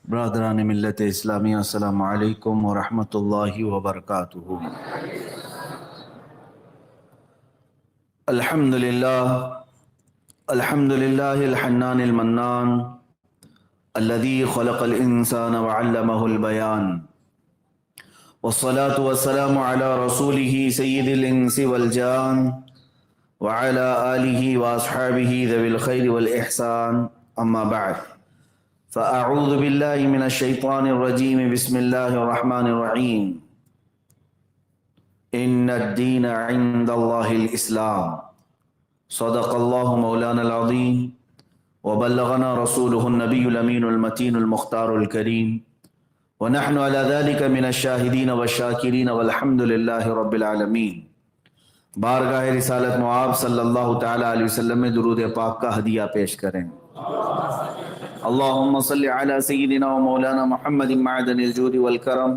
برادران ملت اسلامی، السلام علیکم ورحمۃ اللہ وبرکاتہ۔ الحمد للہ الحنان المنان الذي خلق الانسان وعلمه البيان، والصلاة والسلام على رسوله سید الانس والجان وعلى آلہ واصحابہ ذوی الخیر والاحسان، اما بعد فأعوذ باللہ من الشیطان الرجیم، بسم اللہ الرحمن الرحیم۔ ان الدین عند اللہ الاسلام، صدق اللہ مولانا العظیم وبلغنا رسوله النبی الامین المتین المختار الکریم، ونحن على ذلك من الشاہدین والشاکرین والحمد للہ رب العالمین۔ بارگاہ رسالت معاب صلی اللہ تعالی علیہ وسلم میں درود پاک کا ہدیہ پیش کریں۔ اللہم صلی علی سیدنا و مولانا محمد معدن الجود والکرم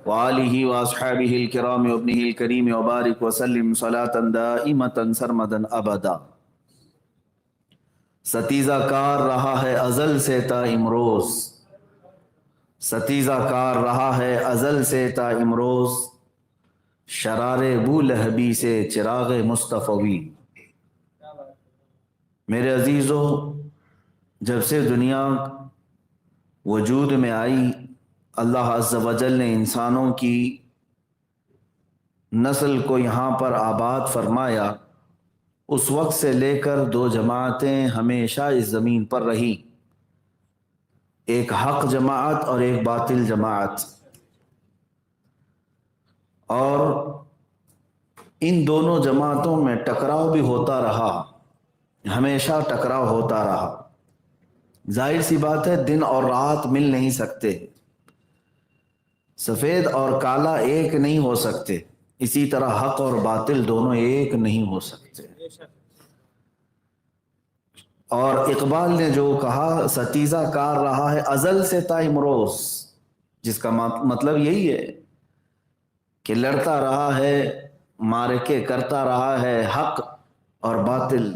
وآلہ واصحابہ الکرام وابنہ الکریم وبارک وسلم صلاة دائمتا سرمدا ابدا۔ ستیزہ کار رہا ہے ازل سے تا امروز، ستیزہ کار رہا ہے ازل سے تا امروز، شرار بو لہبی سے چراغ مصطفی۔ میرے عزیزو، جب سے دنیا وجود میں آئی، اللہ عز و جل نے انسانوں کی نسل کو یہاں پر آباد فرمایا، اس وقت سے لے کر دو جماعتیں ہمیشہ اس زمین پر رہی، ایک حق جماعت اور ایک باطل جماعت، اور ان دونوں جماعتوں میں ٹکراؤ بھی ہوتا رہا، ہمیشہ ٹکراؤ ہوتا رہا۔ ظاہر سی بات ہے، دن اور رات مل نہیں سکتے، سفید اور کالا ایک نہیں ہو سکتے، اسی طرح حق اور باطل دونوں ایک نہیں ہو سکتے۔ اور اقبال نے جو کہا ستیزہ کار رہا ہے ازل سے تا امروز، جس کا مطلب یہی ہے کہ لڑتا رہا ہے، معرکے کرتا رہا ہے حق اور باطل،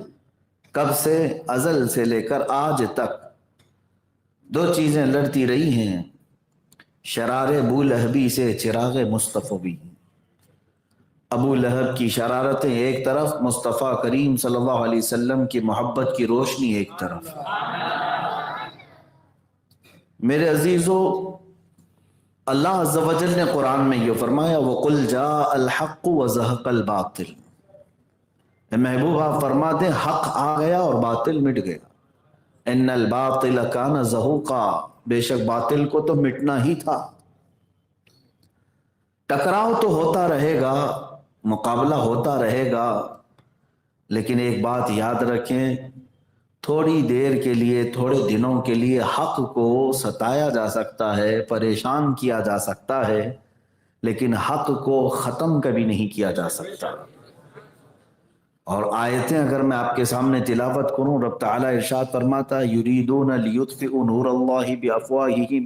کب سے؟ ازل سے لے کر آج تک دو چیزیں لڑتی رہی ہیں، شرار ابو لہبی سے چراغ مصطفی۔ ابو لہب کی شرارتیں ایک طرف، مصطفیٰ کریم صلی اللہ علیہ وسلم کی محبت کی روشنی ایک طرف۔ میرے عزیزو، اللہ عز و جل نے قرآن میں یہ فرمایا وَقُلْ جَاءَ الْحَقُّ وَزَهَقَ الْبَاطِلُ۔ اے محبوب، آپ فرما دیں حق آ گیا اور باطل مٹ گیا۔ ان الباطل کان زہوقا، بے شک باطل کو تو مٹنا ہی تھا۔ ٹکراؤ تو ہوتا رہے گا، مقابلہ ہوتا رہے گا، لیکن ایک بات یاد رکھیں، تھوڑی دیر کے لیے، تھوڑے دنوں کے لیے حق کو ستایا جا سکتا ہے، پریشان کیا جا سکتا ہے، لیکن حق کو ختم کبھی نہیں کیا جا سکتا۔ اور آیتیں اگر میں آپ کے سامنے تلاوت کروں، رب تعالیٰ ارشاد فرماتا ہے یریدون لیطفئوا نور اللہ بافواہہم،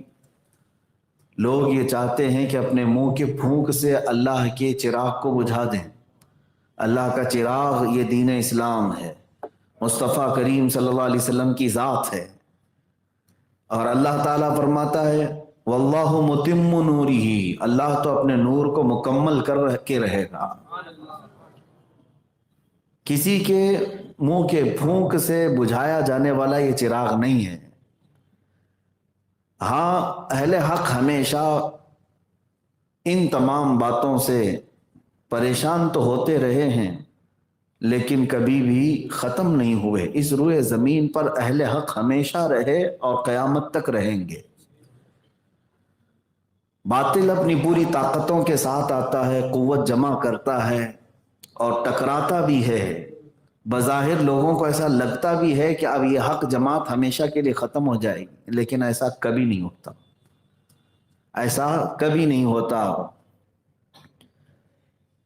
لوگ یہ چاہتے ہیں کہ اپنے منہ کے پھونک سے اللہ کے چراغ کو بجھا دیں۔ اللہ کا چراغ یہ دین اسلام ہے، مصطفیٰ کریم صلی اللہ علیہ وسلم کی ذات ہے، اور اللہ تعالیٰ فرماتا ہے واللہ متم نورہ، اللہ تو اپنے نور کو مکمل کر کے رہے گا۔ کسی کے منہ کے پھونک سے بجھایا جانے والا یہ چراغ نہیں ہے۔ ہاں، اہل حق ہمیشہ ان تمام باتوں سے پریشان تو ہوتے رہے ہیں، لیکن کبھی بھی ختم نہیں ہوئے۔ اس روئے زمین پر اہل حق ہمیشہ رہے اور قیامت تک رہیں گے۔ باطل اپنی پوری طاقتوں کے ساتھ آتا ہے، قوت جمع کرتا ہے اور ٹکراتا بھی ہے۔ بظاہر لوگوں کو ایسا لگتا بھی ہے کہ اب یہ حق جماعت ہمیشہ کے لیے ختم ہو جائے گی، لیکن ایسا کبھی نہیں ہوتا، ایسا کبھی نہیں ہوتا۔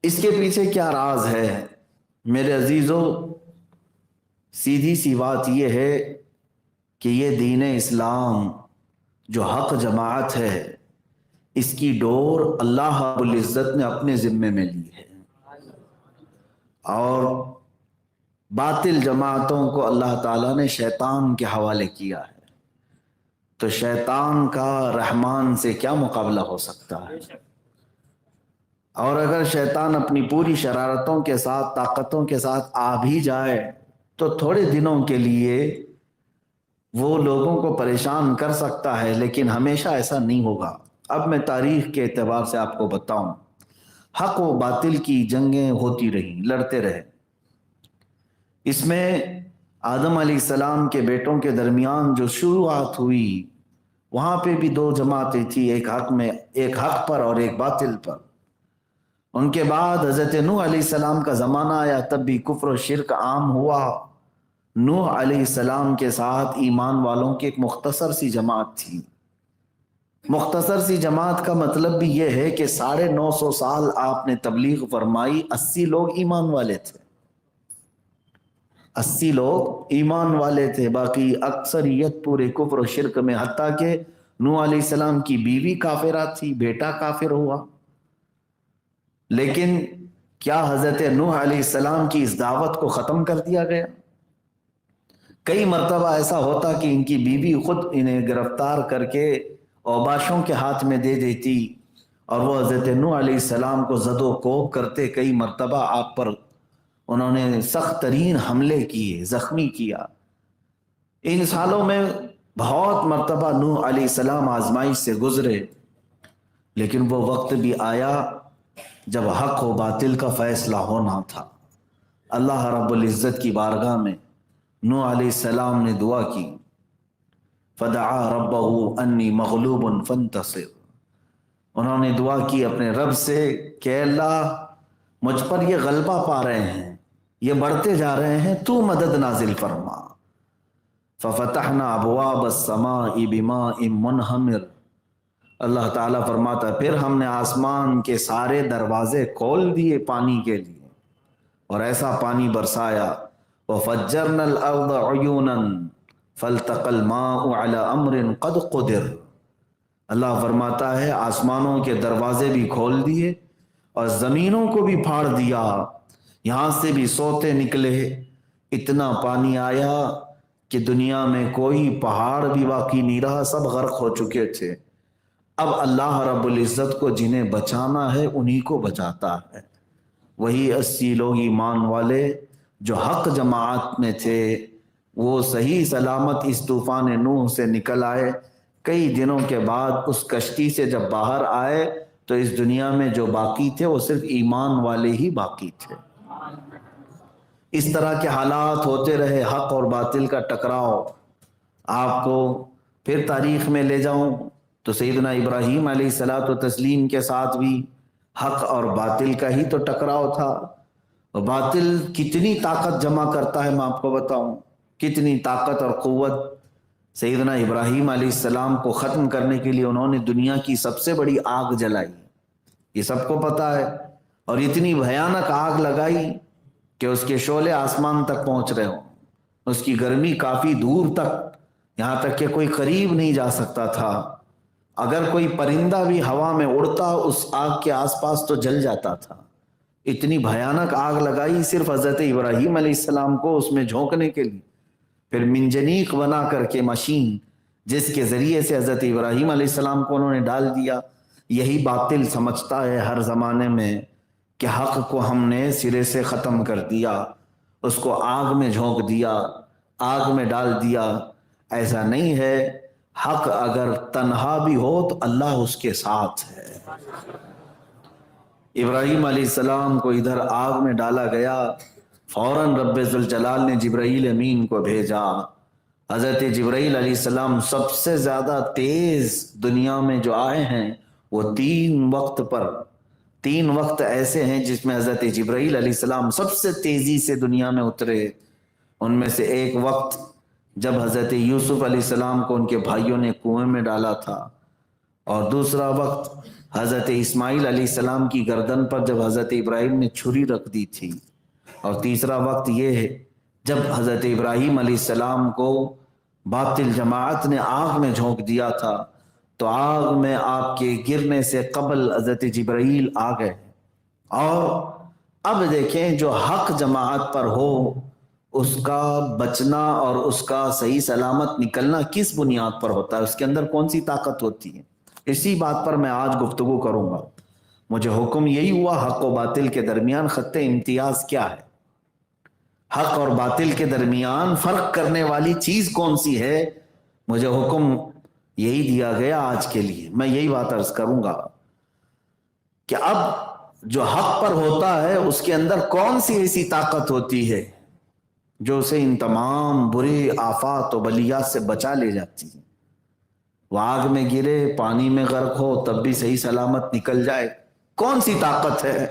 اس کے پیچھے کیا راز ہے میرے عزیزو؟ سیدھی سی بات یہ ہے کہ یہ دین اسلام جو حق جماعت ہے، اس کی ڈور اللہ رب العزت نے اپنے ذمے میں لی ہے، اور باطل جماعتوں کو اللہ تعالیٰ نے شیطان کے حوالے کیا ہے۔ تو شیطان کا رحمان سے کیا مقابلہ ہو سکتا ہے؟ اور اگر شیطان اپنی پوری شرارتوں کے ساتھ، طاقتوں کے ساتھ آ بھی جائے تو تھوڑے دنوں کے لیے وہ لوگوں کو پریشان کر سکتا ہے، لیکن ہمیشہ ایسا نہیں ہوگا۔ اب میں تاریخ کے اعتبار سے آپ کو بتاؤں، حق و باطل کی جنگیں ہوتی رہیں، لڑتے رہے۔ اس میں آدم علیہ السلام کے بیٹوں کے درمیان جو شروعات ہوئی، وہاں پہ بھی دو جماعتیں تھیں، ایک حق پر اور ایک باطل پر۔ ان کے بعد حضرت نوح علیہ السلام کا زمانہ آیا، تب بھی کفر و شرک عام ہوا۔ نوح علیہ السلام کے ساتھ ایمان والوں کی ایک مختصر سی جماعت تھی۔ مختصر سی جماعت کا مطلب بھی یہ ہے کہ 950 سال آپ نے تبلیغ فرمائی، 80 لوگ ایمان والے تھے، 80 لوگ ایمان والے تھے، باقی اکثریت پورے کفر و شرک میں، حتیٰ کہ نوح علیہ السلام کی بیوی کافرہ تھی، بیٹا کافر ہوا۔ لیکن کیا حضرت نوح علیہ السلام کی اس دعوت کو ختم کر دیا گیا؟ کئی مرتبہ ایسا ہوتا کہ ان کی بیوی خود انہیں گرفتار کر کے اوباشوں کے ہاتھ میں دے دیتی اور وہ حضرت نوح علیہ السلام کو زد و کوب کرتے۔ کئی مرتبہ آپ پر انہوں نے سخت ترین حملے کیے، زخمی کیا۔ ان سالوں میں بہت مرتبہ نوح علیہ السلام آزمائش سے گزرے، لیکن وہ وقت بھی آیا جب حق و باطل کا فیصلہ ہونا تھا۔ اللہ رب العزت کی بارگاہ میں نوح علیہ السلام نے دعا کی، فدعا ربہ انی مغلوب فانتصر۔ انہوں نے دعا کی اپنے رب سے کہ اللہ مجھ پر یہ غلبہ پا رہے ہیں، یہ بڑھتے جا رہے ہیں، تو مدد نازل فرما۔ ففتحنا ابواب السماء بماء منہمر۔ اللہ تعالیٰ فرماتا ہے پھر ہم نے آسمان کے سارے دروازے کھول دیے پانی کے لیے، اور ایسا پانی برسایا۔ وَفَجَّرْنَا الْأَرْضَ عُيُونًا فَالْتَقَى الْمَاءُ عَلَى أَمْرٍ قَدْ قُدِرَ۔ اللہ فرماتا ہے آسمانوں کے دروازے بھی کھول دیے اور زمینوں کو بھی پھاڑ دیا، یہاں سے بھی سوتے نکلے۔ اتنا پانی آیا کہ دنیا میں کوئی پہاڑ بھی باقی نہیں رہا، سب غرق ہو چکے تھے۔ اب اللہ رب العزت کو جنہیں بچانا ہے انہی کو بچاتا ہے۔ وہی 80 لوگ ایمان والے جو حق جماعت میں تھے، وہ صحیح سلامت اس طوفان نوح سے نکل آئے۔ کئی دنوں کے بعد اس کشتی سے جب باہر آئے تو اس دنیا میں جو باقی تھے وہ صرف ایمان والے ہی باقی تھے۔ اس طرح کے حالات ہوتے رہے، حق اور باطل کا ٹکراؤ۔ آپ کو پھر تاریخ میں لے جاؤں تو سیدنا ابراہیم علیہ الصلوۃ والتسلیم کے ساتھ بھی حق اور باطل کا ہی تو ٹکراؤ تھا۔ باطل کتنی طاقت جمع کرتا ہے میں آپ کو بتاؤں، کتنی طاقت اور قوت۔ سیدنا ابراہیم علیہ السلام کو ختم کرنے کے لیے انہوں نے دنیا کی سب سے بڑی آگ جلائی، یہ سب کو پتا ہے، اور اتنی بھیانک آگ لگائی کہ اس کے شعلے آسمان تک پہنچ رہے ہوں، اس کی گرمی کافی دور تک، یہاں تک کہ کوئی قریب نہیں جا سکتا تھا۔ اگر کوئی پرندہ بھی ہوا میں اڑتا اس آگ کے آس پاس تو جل جاتا تھا۔ اتنی بھیانک آگ لگائی صرف حضرت ابراہیم علیہ السلام کو اس میں جھونکنے کے لیے۔ پھر منجنیق بنا کر کے مشین جس کے ذریعے سے حضرت ابراہیم علیہ السلام کو انہوں نے ڈال دیا۔ یہی باطل سمجھتا ہے ہر زمانے میں کہ حق کو ہم نے سرے سے ختم کر دیا، اس کو آگ میں جھونک دیا، آگ میں ڈال دیا۔ ایسا نہیں ہے، حق اگر تنہا بھی ہو تو اللہ اس کے ساتھ ہے۔ ابراہیم علیہ السلام کو ادھر آگ میں ڈالا گیا، فوراً رب ذوالجلال نے جبرائیل امین کو بھیجا۔ حضرت جبرائیل علیہ السلام سب سے زیادہ تیز دنیا میں جو آئے ہیں، وہ 3 وقت پر، 3 وقت ایسے ہیں جس میں حضرت جبرائیل علیہ السلام سب سے تیزی سے دنیا میں اترے۔ ان میں سے ایک وقت جب حضرت یوسف علیہ السلام کو ان کے بھائیوں نے کنویں میں ڈالا تھا، اور دوسرا وقت حضرت اسماعیل علیہ السلام کی گردن پر جب حضرت ابراہیم نے چھری رکھ دی تھی، اور تیسرا وقت یہ ہے جب حضرت ابراہیم علیہ السلام کو باطل جماعت نے آگ میں جھونک دیا تھا، تو آگ میں آپ کے گرنے سے قبل حضرت جبرائیل آ گئے۔ اور اب دیکھیں جو حق جماعت پر ہو اس کا بچنا اور اس کا صحیح سلامت نکلنا کس بنیاد پر ہوتا ہے، اس کے اندر کون سی طاقت ہوتی ہے، اسی بات پر میں آج گفتگو کروں گا۔ مجھے حکم یہی ہوا، حق و باطل کے درمیان خط امتیاز کیا ہے، حق اور باطل کے درمیان فرق کرنے والی چیز کون سی ہے، مجھے حکم یہی دیا گیا آج کے لیے۔ میں یہی بات عرض کروں گا کہ اب جو حق پر ہوتا ہے اس کے اندر کون سی ایسی طاقت ہوتی ہے جو اسے ان تمام برے آفات و بلیات سے بچا لے جاتی ہے۔ وہ آگ میں گرے، پانی میں غرق ہو، تب بھی صحیح سلامت نکل جائے۔ کون سی طاقت ہے؟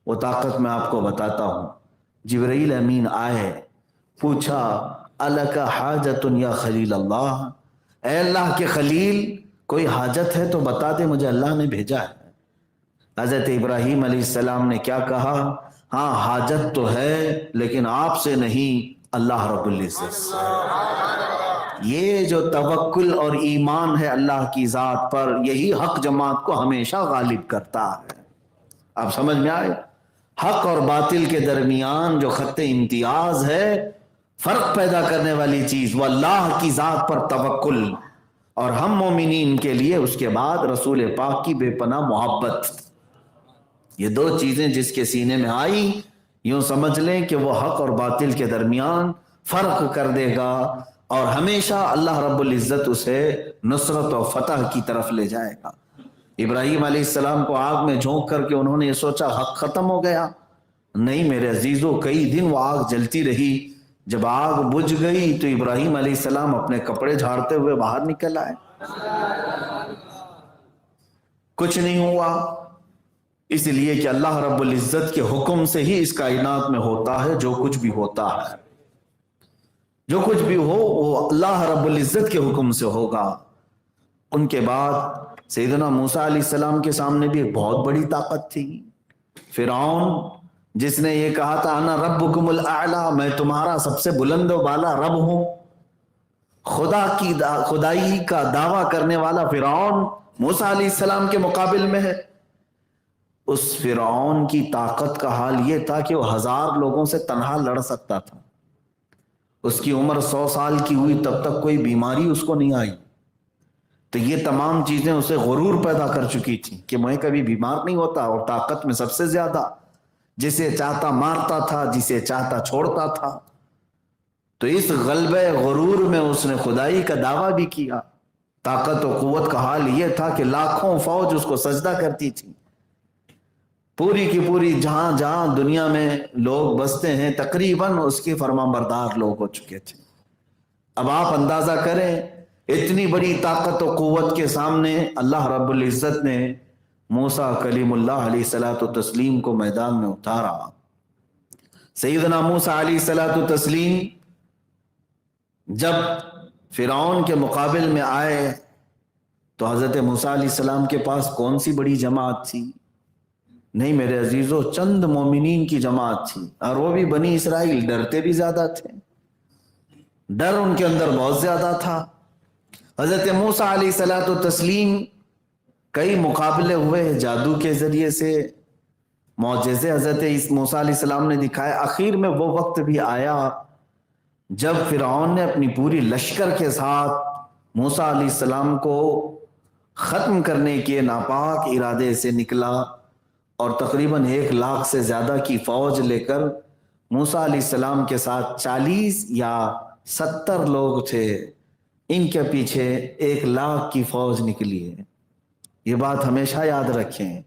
وہ طاقت میں آپ کو بتاتا ہوں۔ جبرائیل امین آئے، پوچھا الک حاجت یا خلیل اللہ، اے اللہ کے خلیل کوئی حاجت ہے تو بتا دے، مجھے اللہ نے بھیجا ہے۔ حضرت ابراہیم علیہ السلام نے کیا کہا؟ ہاں حاجت تو ہے لیکن آپ سے نہیں، اللہ رب العزت سے۔ یہ جو توکل اور ایمان ہے اللہ کی ذات پر، یہی حق جماعت کو ہمیشہ غالب کرتا ہے۔ آپ سمجھ میں آئے؟ حق اور باطل کے درمیان جو خط امتیاز ہے، فرق پیدا کرنے والی چیز، وہ اللہ کی ذات پر توکل، اور ہم مومنین کے لیے اس کے بعد رسول پاک کی بے پناہ محبت۔ یہ دو چیزیں جس کے سینے میں آئی، یوں سمجھ لیں کہ وہ حق اور باطل کے درمیان فرق کر دے گا، اور ہمیشہ اللہ رب العزت اسے نصرت و فتح کی طرف لے جائے گا۔ ابراہیم علیہ السلام کو آگ میں جھونک کر کے انہوں نے یہ سوچا حق ختم ہو گیا؟ نہیں میرے عزیزو، کئی دن وہ آگ جلتی رہی۔ جب آگ بجھ گئی تو ابراہیم علیہ السلام اپنے کپڑے جھاڑتے ہوئے باہر نکل آئے، کچھ نہیں ہوا، اس لیے کہ اللہ رب العزت کے حکم سے ہی اس کائنات میں ہوتا ہے جو کچھ بھی ہوتا ہے۔ جو کچھ بھی ہو وہ اللہ رب العزت کے حکم سے ہوگا۔ ان کے بعد سیدنا موسیٰ علیہ السلام کے سامنے بھی ایک بہت بڑی طاقت تھی، فرعون جس نے یہ کہا تھا انا ربکم الاعلی، میں تمہارا سب سے بلند و بالا رب ہوں، خدائی کا دعویٰ کرنے والا فرعون موسیٰ علیہ السلام کے مقابل میں ہے۔ اس فرعون کی طاقت کا حال یہ تھا کہ وہ 1000 لوگوں سے تنہا لڑ سکتا تھا۔ اس کی عمر 100 سال کی ہوئی تب تک کوئی بیماری اس کو نہیں آئی۔ تو یہ تمام چیزیں اسے غرور پیدا کر چکی تھیں کہ میں کبھی بیمار نہیں ہوتا، اور طاقت میں سب سے زیادہ، جسے چاہتا مارتا تھا، جسے چاہتا چھوڑتا تھا۔ تو اس غلبہ غرور میں اس نے خدائی کا دعویٰ بھی کیا۔ طاقت و قوت کا حال یہ تھا کہ لاکھوں فوج اس کو سجدہ کرتی تھی۔ پوری کی پوری جہاں جہاں دنیا میں لوگ بستے ہیں تقریباً اس کے فرما بردار لوگ ہو چکے تھے۔ اب آپ اندازہ کریں، اتنی بڑی طاقت و قوت کے سامنے اللہ رب العزت نے موسیٰ کلیم اللہ علیہ الصلوۃ والتسلیم کو میدان میں اتارا۔ سیدنا موسیٰ علیہ الصلوۃ والتسلیم جب فرعون کے مقابل میں آئے تو حضرت موسیٰ علیہ السلام کے پاس کون سی بڑی جماعت تھی؟ نہیں میرے عزیزو، چند مومنین کی جماعت تھی، اور وہ بھی بنی اسرائیل، ڈرتے بھی زیادہ تھے، ڈر ان کے اندر بہت زیادہ تھا۔ حضرت موسیٰ علیہ الصلوۃ والتسلیم کئی مقابلے ہوئے، جادو کے ذریعے سے معجزے حضرت موسیٰ علیہ السلام نے دکھائے۔ آخر میں وہ وقت بھی آیا جب فرعون نے اپنی پوری لشکر کے ساتھ موسیٰ علیہ السلام کو ختم کرنے کے ناپاک ارادے سے نکلا، اور تقریباً 1 لاکھ سے زیادہ کی فوج لے کر موسیٰ علیہ السلام کے ساتھ 40 یا 70 لوگ تھے، ان کے پیچھے 1 لاکھ کی فوج نکلی ہے۔ یہ بات ہمیشہ یاد رکھیں،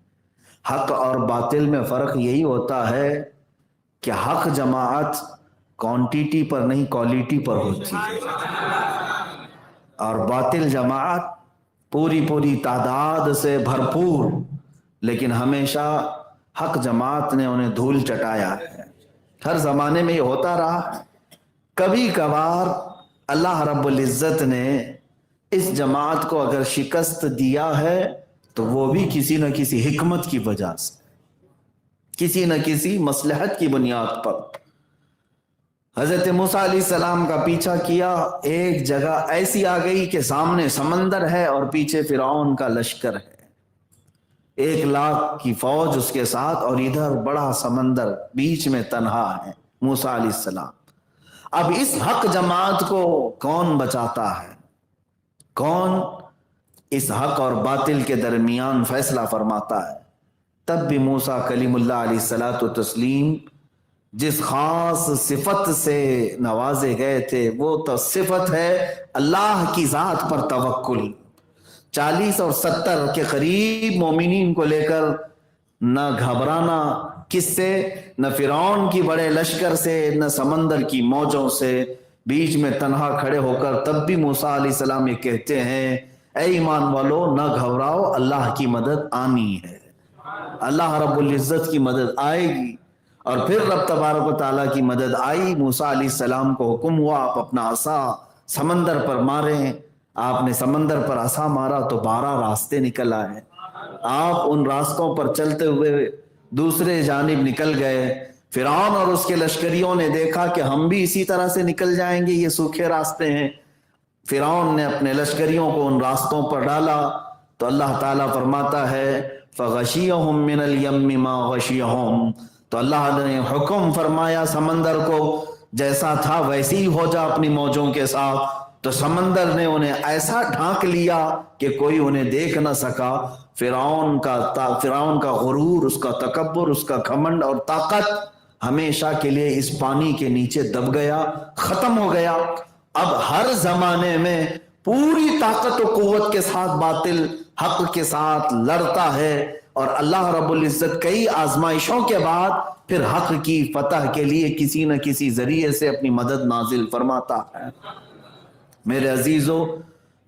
حق اور باطل میں فرق یہی ہوتا ہے کہ حق جماعت کوانٹیٹی پر نہیں کوالٹی پر ہوتی ہے، اور باطل جماعت پوری تعداد سے بھرپور، لیکن ہمیشہ حق جماعت نے انہیں دھول چٹایا ہے۔ ہر زمانے میں یہ ہوتا رہا ہے۔ کبھی کبھار اللہ رب العزت نے اس جماعت کو اگر شکست دیا ہے تو وہ بھی کسی نہ کسی حکمت کی وجہ سے، کسی نہ کسی مصلحت کی بنیاد پر۔ حضرت موسیٰ علیہ السلام کا پیچھا کیا، ایک جگہ ایسی آ گئی کہ سامنے سمندر ہے اور پیچھے فرعون کا لشکر ہے، 1 لاکھ کی فوج اس کے ساتھ، اور ادھر بڑا سمندر، بیچ میں تنہا ہے موسیٰ علیہ السلام۔ اب اس حق جماعت کو کون بچاتا ہے؟ کون اس حق اور باطل کے درمیان فیصلہ فرماتا ہے؟ تب بھی موسیٰ کلیم اللہ علیہ الصلاۃ والتسلیم جس خاص صفت سے نوازے گئے تھے وہ تو صفت ہے اللہ کی ذات پر توکل۔ 40 اور 70 کے قریب مومنین کو لے کر نہ گھبرانا، کس سے؟ نہ فرعون کی بڑے لشکر سے، نہ سمندر کی موجوں سے، بیچ میں تنہا کھڑے ہو کر تب بھی موسیٰ علیہ السلام یہ کہتے ہیں اے ایمان والو نہ گھبراؤ، اللہ کی مدد آنی ہے، اللہ رب العزت کی مدد آئے گی۔ اور پھر رب تبارک و تعالیٰ کی مدد آئی۔ موسیٰ علیہ السلام کو حکم ہوا آپ اپنا عصا سمندر پر ماریں۔ آپ نے سمندر پر عصا مارا تو 12 راستے نکل آئے۔ آپ ان راستوں پر چلتے ہوئے دوسرے جانب نکل گئے۔ فرعون اور اس کے لشکریوں نے دیکھا کہ ہم بھی اسی طرح سے نکل جائیں گے، یہ سوکھے راستے ہیں۔ فرعون نے اپنے لشکریوں کو ان راستوں پر ڈالا تو اللہ تعالیٰ فرماتا ہے فَغَشِيَهُم مِّنَ الْيَمِّ مَا غَشِيَهُم، تو اللہ نے حکم فرمایا سمندر کو جیسا تھا ویسے ہی ہو جا اپنی موجوں کے ساتھ، تو سمندر نے انہیں ایسا ڈھانک لیا کہ کوئی انہیں دیکھ نہ سکا۔ فرعون کا غرور، اس کا تکبر، اس کا گھمنڈ اور طاقت ہمیشہ کے لیے اس پانی کے نیچے دب گیا، ختم ہو گیا۔ اب ہر زمانے میں پوری طاقت و قوت کے ساتھ باطل حق کے ساتھ لڑتا ہے، اور اللہ رب العزت کئی آزمائشوں کے بعد پھر حق کی فتح کے لیے کسی نہ کسی ذریعے سے اپنی مدد نازل فرماتا ہے۔ میرے عزیزو،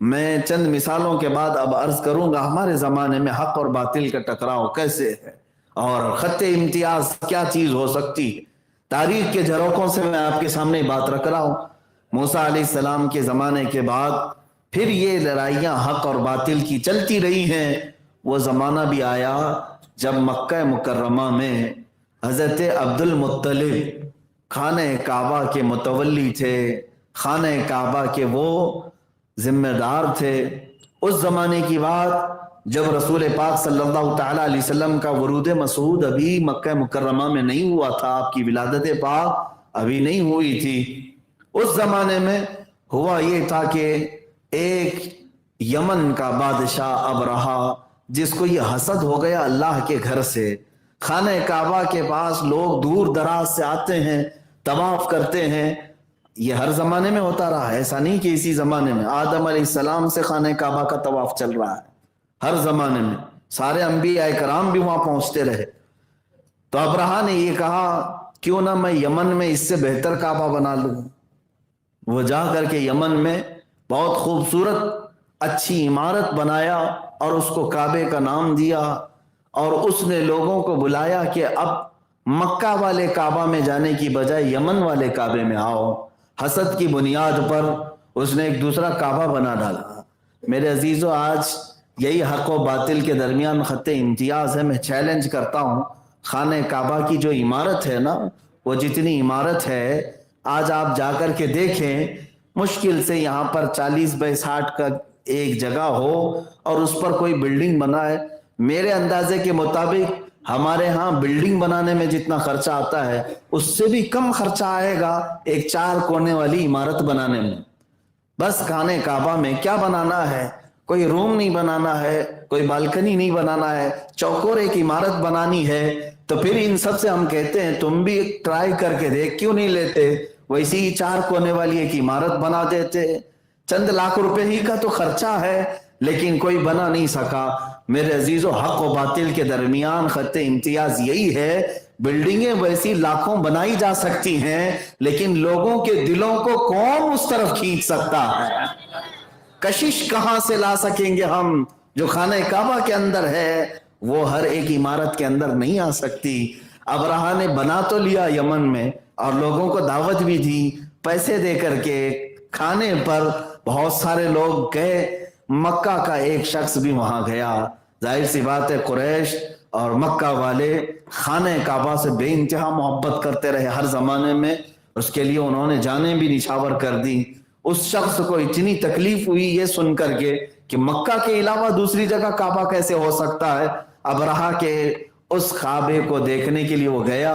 میں چند مثالوں کے بعد اب عرض کروں گا ہمارے زمانے میں حق اور باطل کا ٹکراؤ کیسے ہے اور خط امتیاز کیا چیز ہو سکتی ہے۔ تاریخ کے جھروکوں سے میں آپ کے سامنے بات رکھ رہا ہوں۔ موسیٰ علیہ السلام کے زمانے کے بعد پھر یہ لڑائیاں حق اور باطل کی چلتی رہی ہیں۔ وہ زمانہ بھی آیا جب مکہ مکرمہ میں حضرت عبد المطلب خانہ کعبہ کے متولی تھے، خانہ کعبہ کے وہ ذمہ دار تھے۔ اس زمانے کی بات جب رسول پاک صلی اللہ تعالیٰ علیہ وسلم کا ورود مسعود ابھی مکہ مکرمہ میں نہیں ہوا تھا، آپ کی ولادت پاک ابھی نہیں ہوئی تھی۔ اس زمانے میں ہوا یہ تھا کہ ایک یمن کا بادشاہ ابرہہ، جس کو یہ حسد ہو گیا اللہ کے گھر سے، خانہ کعبہ کے پاس لوگ دور دراز سے آتے ہیں، طواف کرتے ہیں۔ یہ ہر زمانے میں ہوتا رہا ہے، ایسا نہیں کہ اسی زمانے میں۔ آدم علیہ السلام سے خانہ کعبہ کا طواف چل رہا ہے ہر زمانے میں، سارے انبیاء کرام بھی وہاں پہنچتے رہے۔ تو ابرہہ نے یہ کہا کیوں نہ میں یمن میں اس سے بہتر کعبہ بنا لوں۔ وہ جا کر کے یمن میں بہت خوبصورت اچھی عمارت بنایا اور اس کو کعبے کا نام دیا، اور اس نے لوگوں کو بلایا کہ اب مکہ والے کعبہ میں جانے کی بجائے یمن والے کعبے میں آؤ۔ حسد کی بنیاد پر اس نے ایک دوسرا کعبہ بنا ڈالا۔ میرے عزیزو، آج یہی حق و باطل کے درمیان خط امتیاز ہے۔ میں چیلنج کرتا ہوں، خانہ کعبہ کی جو عمارت ہے نا، وہ جتنی عمارت ہے آج آپ جا کر کے دیکھیں، مشکل سے یہاں پر 40 بائی 60 کا ایک جگہ ہو اور اس پر کوئی بلڈنگ بنا ہے۔ میرے اندازے کے مطابق ہمارے ہاں بلڈنگ بنانے میں جتنا خرچہ آتا ہے اس سے بھی کم خرچہ آئے گا ایک 4 کونے والی عمارت بنانے میں۔ بس خانہ کعبہ میں کیا بنانا ہے؟ کوئی روم نہیں بنانا ہے، کوئی بالکنی نہیں بنانا ہے، چوکور ایک عمارت بنانی ہے۔ تو پھر ان سب سے ہم کہتے ہیں تم بھی ٹرائی کر کے دیکھ، کیوں نہیں لیتے؟ ویسی ہی 4 کونے والی ایک عمارت بنا دیتے۔ چند لاکھ روپے ہی کا تو خرچہ ہے، لیکن کوئی بنا نہیں سکا۔ میرے عزیزو، حق و باطل کے درمیان خط امتیاز یہی ہے، بلڈنگیں ویسی لاکھوں بنائی جا سکتی ہیں، لیکن لوگوں کے دلوں کو کون اس طرف کھینچ سکتا ہے؟ کشش کہاں سے لا سکیں گے ہم؟ جو خانہ کعبہ کے اندر ہے وہ ہر ایک عمارت کے اندر نہیں آ سکتی۔ ابرہہ نے بنا تو لیا یمن میں، اور لوگوں کو دعوت بھی دی پیسے دے کر کے، کھانے پر بہت سارے لوگ گئے۔ مکہ کا ایک شخص بھی وہاں گیا۔ ظاہر سی بات ہے قریش اور مکہ والے خانہ کعبہ سے بے انتہا محبت کرتے رہے ہر زمانے میں، اس کے لیے انہوں نے جانیں بھی نچھاور کر دی۔ اس شخص کو اتنی تکلیف ہوئی یہ سن کر کے کہ مکہ کے علاوہ دوسری جگہ کعبہ کیسے ہو سکتا ہے۔ ابرہہ کے اس کعبے کو دیکھنے کے لیے وہ گیا،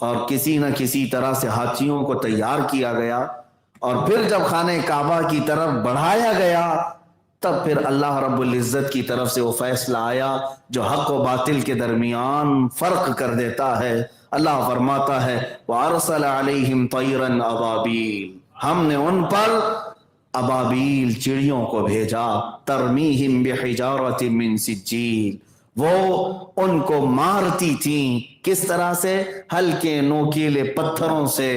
اور کسی نہ کسی طرح سے ہاتھیوں کو تیار کیا گیا، اور پھر جب خانہ کعبہ کی طرف بڑھایا گیا تب پھر اللہ رب العزت کی طرف سے وہ فیصلہ آیا جو حق و باطل کے درمیان فرق کر دیتا ہے۔ اللہ فرماتا ہے وَأَرْسَلَ عَلَيْهِمْ طَيْرًا أَبَابِيلَ، ہم نے ان پر ابابیل چڑیوں کو بھیجا، ترمیہم بحجارۃ من سجیل، وہ ان کو مارتی تھیں کس طرح سے؟ ہلکے نوکیلے پتھروں سے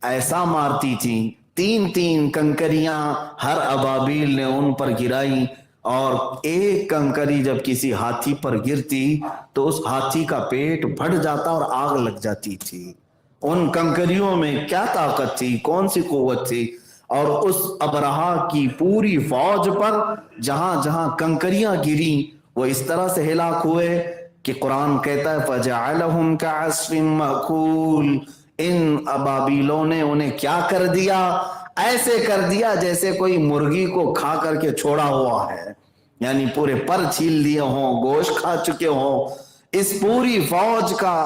ایسا مارتی تھیں، 3 کنکریاں ہر ابابیل نے ان پر گرائی، اور ایک کنکری جب کسی ہاتھی پر گرتی تو اس ہاتھی کا پیٹ پھٹ جاتا اور آگ لگ جاتی تھی۔ ان کنکریوں میں کیا طاقت تھی، کون سی قوت تھی؟ اور اس ابرہا کی پوری فوج پر جہاں جہاں کنکریاں گری وہ اس طرح سے ہلاک ہوئے کہ قرآن کہتا ہے فَجَعَلَهُمْ كَعَصْفٍ مَأْكُولٍ، ان ابابیلوں نے انہیں کیا کر دیا؟ ایسے کر دیا جیسے کوئی مرغی کو کھا کر کے چھوڑا ہوا ہے، یعنی پورے پر چھیل دیے ہوں، گوشت کھا چکے ہوں۔ اس پوری فوج کا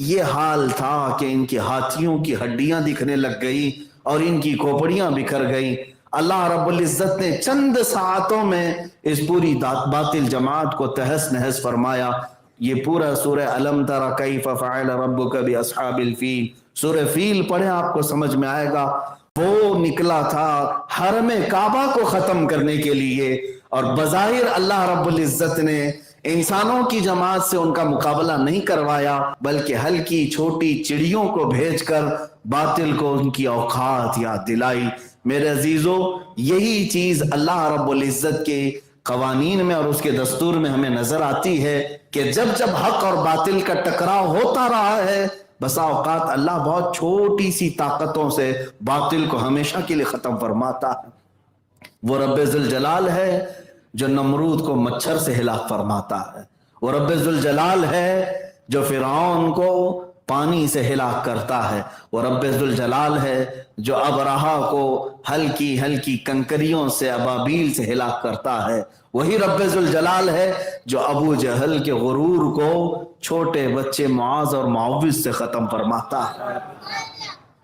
یہ حال تھا کہ ان کی ہاتھیوں کی ہڈیاں دکھنے لگ گئی اور ان کی کھوپڑیاں بکھر گئی۔ اللہ رب العزت نے چند ساعتوں میں اس پوری باطل جماعت کو تہس نہس فرمایا۔ یہ پورا سورہ الم تر کیف فعل ربک باصحاب الفیل، سورہ فیل پڑھیں آپ کو سمجھ میں آئے گا۔ وہ نکلا تھا حرم کعبہ کو ختم کرنے کے لیے، اور بظاہر اللہ رب العزت نے انسانوں کی جماعت سے ان کا مقابلہ نہیں کروایا، بلکہ ہلکی چھوٹی چڑیوں کو بھیج کر باطل کو ان کی اوقات یاد دلائی۔ میرے عزیزو، یہی چیز اللہ رب العزت کے قوانین میں اور اس کے دستور میں ہمیں نظر آتی ہے کہ جب جب حق اور باطل کا ٹکراؤ ہوتا رہا ہے، بسا اوقات اللہ بہت چھوٹی سی طاقتوں سے باطل کو ہمیشہ کے لیے ختم فرماتا ہے۔ وہ رب ذوالجلال ہے جو نمرود کو مچھر سے ہلاک فرماتا ہے، وہ رب ذوالجلال ہے جو فرعون کو پانی سے ہلاک کرتا ہے، وہ رب ذوالجلال ہے جو ابرہا کو ہلکی ہلکی کنکریوں سے ابابیل سے ہلاک کرتا ہے، وہی رب ذوالجلال ہے جو ابو جہل کے غرور کو چھوٹے بچے معاذ اور معوذ سے ختم فرماتا ہے۔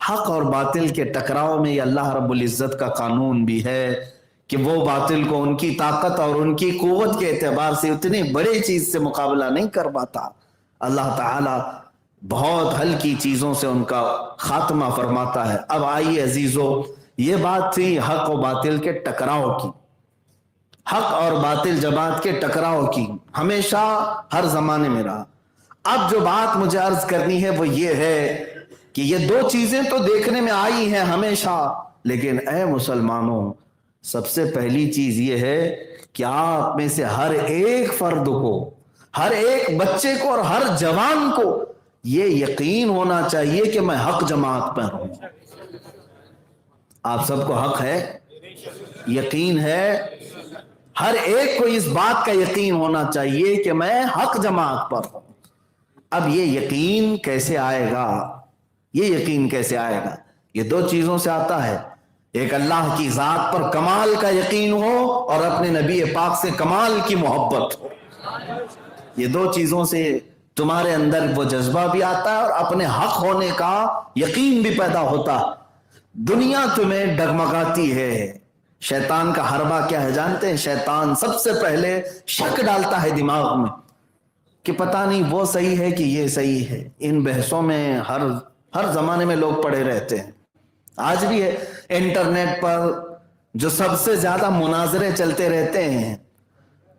حق اور باطل کے ٹکراؤ میں یہ اللہ رب العزت کا قانون بھی ہے کہ وہ باطل کو ان کی طاقت اور ان کی قوت کے اعتبار سے اتنی بڑی چیز سے مقابلہ نہیں کر پاتا۔ اللہ تعالی بہت ہلکی چیزوں سے ان کا خاتمہ فرماتا ہے۔ اب آئیے عزیزو، یہ بات تھی حق و باطل کے ٹکراؤ کی، حق اور باطل جماعت کے ٹکراؤ کی، ہمیشہ ہر زمانے میں رہا۔ اب جو بات مجھے عرض کرنی ہے وہ یہ ہے کہ یہ دو چیزیں تو دیکھنے میں آئی ہیں ہمیشہ، لیکن اے مسلمانوں، سب سے پہلی چیز یہ ہے کہ آپ میں سے ہر ایک فرد کو، ہر ایک بچے کو اور ہر جوان کو یہ یقین ہونا چاہیے کہ میں حق جماعت پر ہوں۔ آپ سب کو حق ہے، یقین ہے، ہر ایک کو اس بات کا یقین ہونا چاہیے کہ میں حق جماعت پر ہوں۔ اب یہ یقین کیسے آئے گا؟ یہ یقین کیسے آئے گا؟ یہ دو چیزوں سے آتا ہے، ایک اللہ کی ذات پر کمال کا یقین ہو اور اپنے نبی پاک سے کمال کی محبت ہو۔ یہ دو چیزوں سے تمہارے اندر وہ جذبہ بھی آتا ہے اور اپنے حق ہونے کا یقین بھی پیدا ہوتا ہے۔ دنیا تمہیں ڈگمگاتی ہے، شیطان کا حربہ کیا ہے جانتے ہیں؟ شیطان سب سے پہلے شک ڈالتا ہے دماغ میں کہ پتہ نہیں وہ صحیح ہے کہ یہ صحیح ہے۔ ان بحثوں میں ہر زمانے میں لوگ پڑے رہتے ہیں، آج بھی ہے۔ انٹرنیٹ پر جو سب سے زیادہ مناظرے چلتے رہتے ہیں،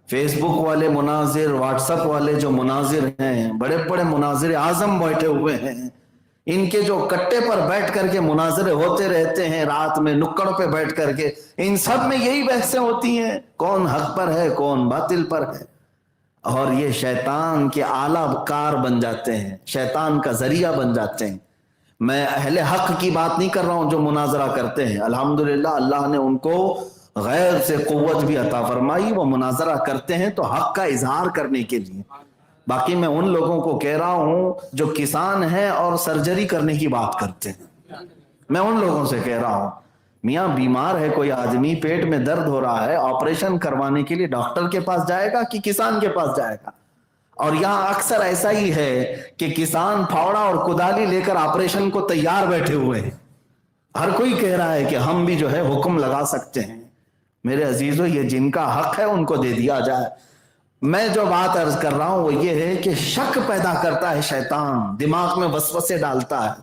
فیس بک والے مناظر، واٹس ایپ والے جو مناظر ہیں، بڑے بڑے مناظر اعظم بیٹھے ہوئے ہیں، ان کے جو کٹے پر بیٹھ کر کے مناظرے ہوتے رہتے ہیں، رات میں نکڑ پہ بیٹھ کر کے، ان سب میں یہی بحثیں ہوتی ہیں، کون حق پر ہے کون باطل پر ہے، اور یہ شیطان کے اعلیٰ کار بن جاتے ہیں، شیطان کا ذریعہ بن جاتے ہیں۔ میں اہل حق کی بات نہیں کر رہا ہوں جو مناظرہ کرتے ہیں، الحمدللہ اللہ نے ان کو غیر سے قوت بھی عطا فرمائی، وہ مناظرہ کرتے ہیں تو حق کا اظہار کرنے کے لیے۔ باقی میں ان لوگوں کو کہہ رہا ہوں جو کسان ہیں اور سرجری کرنے کی بات کرتے ہیں، میں ان لوگوں سے کہہ رہا ہوں میاں بیمار ہے کوئی آدمی، پیٹ میں درد ہو رہا ہے، آپریشن کروانے کے لیے ڈاکٹر کے پاس جائے گا کہ کسان کے پاس جائے گا؟ اور یہاں اکثر ایسا ہی ہے کہ کسان پھاوڑا اور کدالی لے کر آپریشن کو تیار بیٹھے ہوئے ہیں، ہر کوئی کہہ رہا ہے کہ ہم بھی جو ہے حکم لگا سکتے ہیں۔ میرے عزیزو، یہ جن کا حق ہے ان کو دے دیا جائے۔ میں جو بات عرض کر رہا ہوں وہ یہ ہے کہ شک پیدا کرتا ہے شیطان، دماغ میں وسوسے ڈالتا ہے،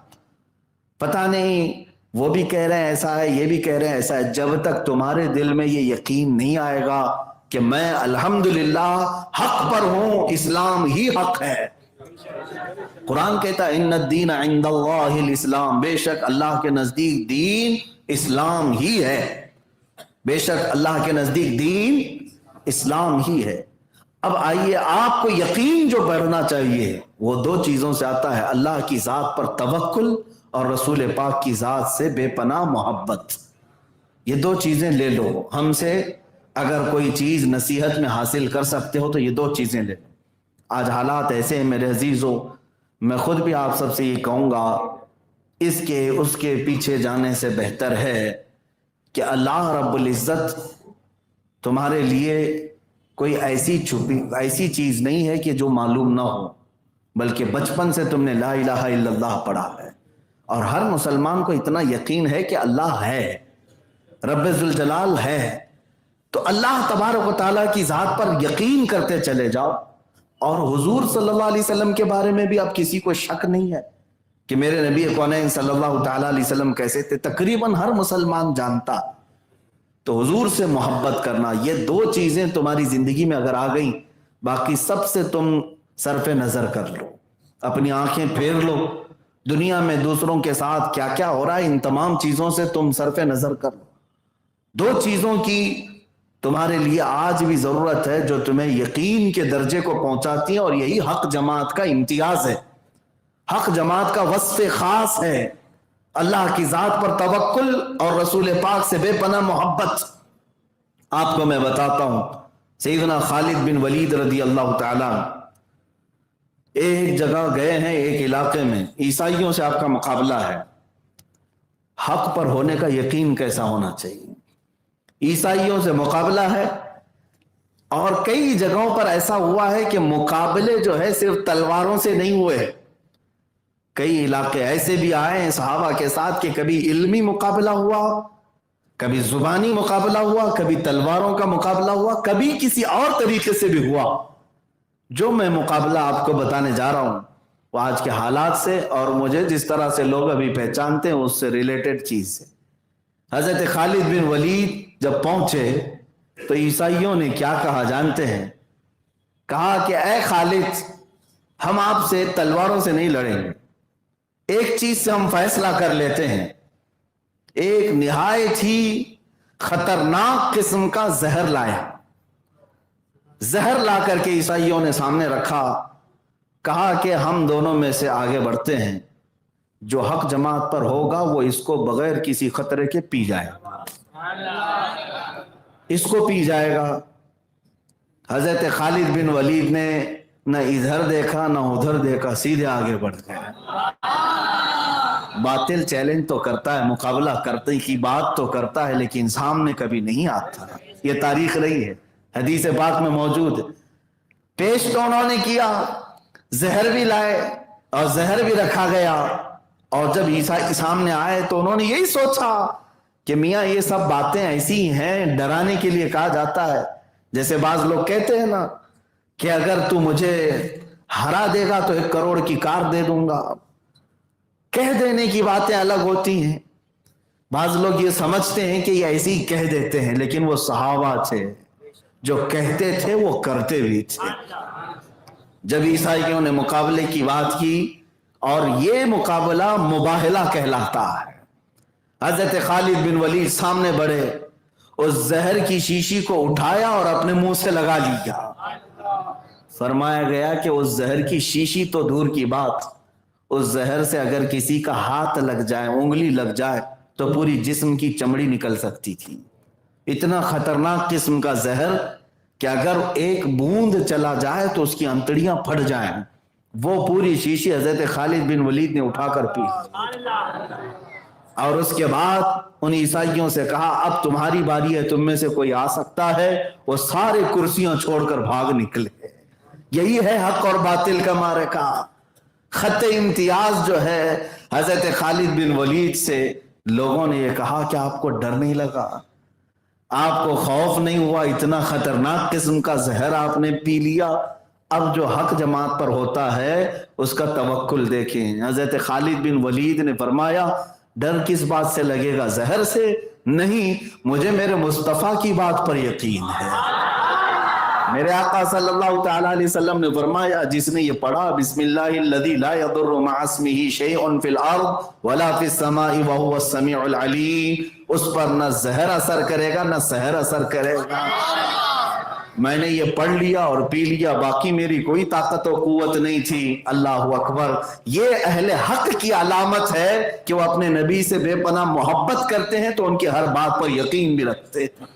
پتہ نہیں وہ بھی کہہ رہے ہیں ایسا ہے، یہ بھی کہہ رہے ہیں ایسا ہے۔ جب تک تمہارے دل میں یہ یقین نہیں آئے گا کہ میں الحمدللہ حق پر ہوں، اسلام ہی حق ہے۔ قرآن کہتا ہے ان الدین عند اللہ الاسلام، بے شک اللہ کے نزدیک دین اسلام ہی ہے، بے شک اللہ کے نزدیک دین اسلام ہی ہے۔ اب آئیے، آپ کو یقین جو بڑھنا چاہیے وہ دو چیزوں سے آتا ہے، اللہ کی ذات پر توکل اور رسول پاک کی ذات سے بے پناہ محبت۔ یہ دو چیزیں لے لو، ہم سے اگر کوئی چیز نصیحت میں حاصل کر سکتے ہو تو یہ دو چیزیں لے لو۔ آج حالات ایسے ہیں میرے عزیزو، میں خود بھی آپ سب سے یہ کہوں گا، اس کے پیچھے جانے سے بہتر ہے کہ اللہ رب العزت تمہارے لیے کوئی ایسی چیز نہیں ہے کہ جو معلوم نہ ہو، بلکہ بچپن سے تم نے لا الہ الا اللہ پڑھا ہے، اور ہر مسلمان کو اتنا یقین ہے کہ اللہ ہے، رب ذوالجلال ہے۔ تو اللہ تبارک و تعالیٰ کی ذات پر یقین کرتے چلے جاؤ، اور حضور صلی اللہ علیہ وسلم کے بارے میں بھی اب کسی کو شک نہیں ہے کہ میرے نبی کونین صلی اللہ تعالیٰ علیہ وسلم کیسے تھے، تقریباً ہر مسلمان جانتا۔ تو حضور سے محبت کرنا، یہ دو چیزیں تمہاری زندگی میں اگر آ گئیں، باقی سب سے تم صرف نظر کر لو، اپنی آنکھیں پھیر لو، دنیا میں دوسروں کے ساتھ کیا کیا ہو رہا ہے ان تمام چیزوں سے تم صرف نظر کر لو۔ دو چیزوں کی تمہارے لیے آج بھی ضرورت ہے جو تمہیں یقین کے درجے کو پہنچاتی ہیں، اور یہی حق جماعت کا امتیاز ہے، حق جماعت کا وصف خاص ہے، اللہ کی ذات پر توکل اور رسول پاک سے بے پناہ محبت۔ آپ کو میں بتاتا ہوں، سیدنا خالد بن ولید رضی اللہ تعالیٰ ایک جگہ گئے ہیں، ایک علاقے میں عیسائیوں سے آپ کا مقابلہ ہے، حق پر ہونے کا یقین کیسا ہونا چاہیے، عیسائیوں سے مقابلہ ہے۔ اور کئی جگہوں پر ایسا ہوا ہے کہ مقابلے جو ہے صرف تلواروں سے نہیں ہوئے، کئی علاقے ایسے بھی آئے ہیں صحابہ کے ساتھ کہ کبھی علمی مقابلہ ہوا، کبھی زبانی مقابلہ ہوا، کبھی تلواروں کا مقابلہ ہوا، کبھی کسی اور طریقے سے بھی ہوا۔ جو میں مقابلہ آپ کو بتانے جا رہا ہوں وہ آج کے حالات سے اور مجھے جس طرح سے لوگ ابھی پہچانتے ہیں اس سے ریلیٹڈ چیز ہے۔ حضرت خالد بن ولید جب پہنچے تو عیسائیوں نے کیا کہا جانتے ہیں؟ کہا کہ اے خالد، ہم آپ سے تلواروں سے نہیں لڑیں گے، ایک چیز سے ہم فیصلہ کر لیتے ہیں، ایک نہایت ہی خطرناک قسم کا زہر لایا، زہر لا کر کے عیسائیوں نے سامنے رکھا، کہا کہ ہم دونوں میں سے آگے بڑھتے ہیں، جو حق جماعت پر ہوگا وہ اس کو بغیر کسی خطرے کے پی جائے گا، اس کو پی جائے گا۔ حضرت خالد بن ولید نے نہ ادھر دیکھا نہ ادھر دیکھا، سیدھے آگے بڑھ گئے۔ باطل چیلنج تو کرتا ہے، مقابلہ کرنے کی بات تو کرتا ہے، لیکن سامنے کبھی نہیں آتا، یہ تاریخ رہی ہے، حدیث پاک میں موجود ہے۔ پیش تو انہوں نے کیا، زہر بھی لائے اور زہر بھی رکھا گیا، اور جب عیسائی سامنے آئے تو انہوں نے یہی سوچا کہ میاں یہ سب باتیں ایسی ہیں، ڈرانے کے لیے کہا جاتا ہے، جیسے بعض لوگ کہتے ہیں نا کہ اگر تو مجھے ہرا دے گا تو 1 کروڑ کی کار دے دوں گا۔ کہہ دینے کی باتیں الگ ہوتی ہیں، بعض لوگ یہ سمجھتے ہیں کہ یہ ایسے ہی کہہ دیتے ہیں، لیکن وہ صحابہ تھے جو کہتے تھے وہ کرتے بھی تھے۔ جب عیسائیوں نے مقابلے کی بات کی، اور یہ مقابلہ مباہلہ کہلاتا ہے، حضرت خالد بن ولید سامنے بڑھے، اس زہر کی شیشی کو اٹھایا اور اپنے منہ سے لگا لیا۔ فرمایا گیا کہ اس زہر کی شیشی تو دور کی بات، اس زہر سے اگر کسی کا ہاتھ لگ جائے، انگلی لگ جائے تو پوری جسم کی چمڑی نکل سکتی تھی۔ اتنا خطرناک قسم کا زہر کہ اگر ایک بوند چلا جائے تو اس کی انتڑیاں پھٹ جائیں۔ وہ پوری شیشی حضرت خالد بن ولید نے اٹھا کر پی، اور اس کے بعد ان عیسائیوں سے کہا اب تمہاری باری ہے، تم میں سے کوئی آ سکتا ہے؟ وہ سارے کرسیاں چھوڑ کر بھاگ نکلے۔ یہی ہے حق اور باطل کا معرکہ۔ خط امتیاز جو ہے حضرت خالد بن ولید سے لوگوں نے یہ کہا کہ آپ کو ڈر نہیں لگا، آپ کو خوف نہیں ہوا، اتنا خطرناک قسم کا زہر آپ نے پی لیا، اب جو حق جماعت پر ہوتا ہے اس کا توکل دیکھیں۔ حضرت خالد بن ولید نے فرمایا ڈر کس بات سے لگے گا؟ زہر سے نہیں، مجھے میرے مصطفیٰ کی بات پر یقین ہے۔ میرے آقا صلی اللہ تعالی علیہ وسلم نے فرمایا جس نے یہ پڑھا بسم اللہ الذی لا یضر مع اسمہ شیء فی الارض ولا فی السماء وہو السمیع العلیم، اس پر نہ زہر اثر کرے گا نہ سحر اثر کرے گا۔ میں نے یہ پڑھ لیا اور پی لیا، باقی میری کوئی طاقت و قوت نہیں تھی۔ اللہ اکبر، یہ اہل حق کی علامت ہے کہ وہ اپنے نبی سے بے پناہ محبت کرتے ہیں تو ان کی ہر بات پر یقین بھی رکھتے ہیں۔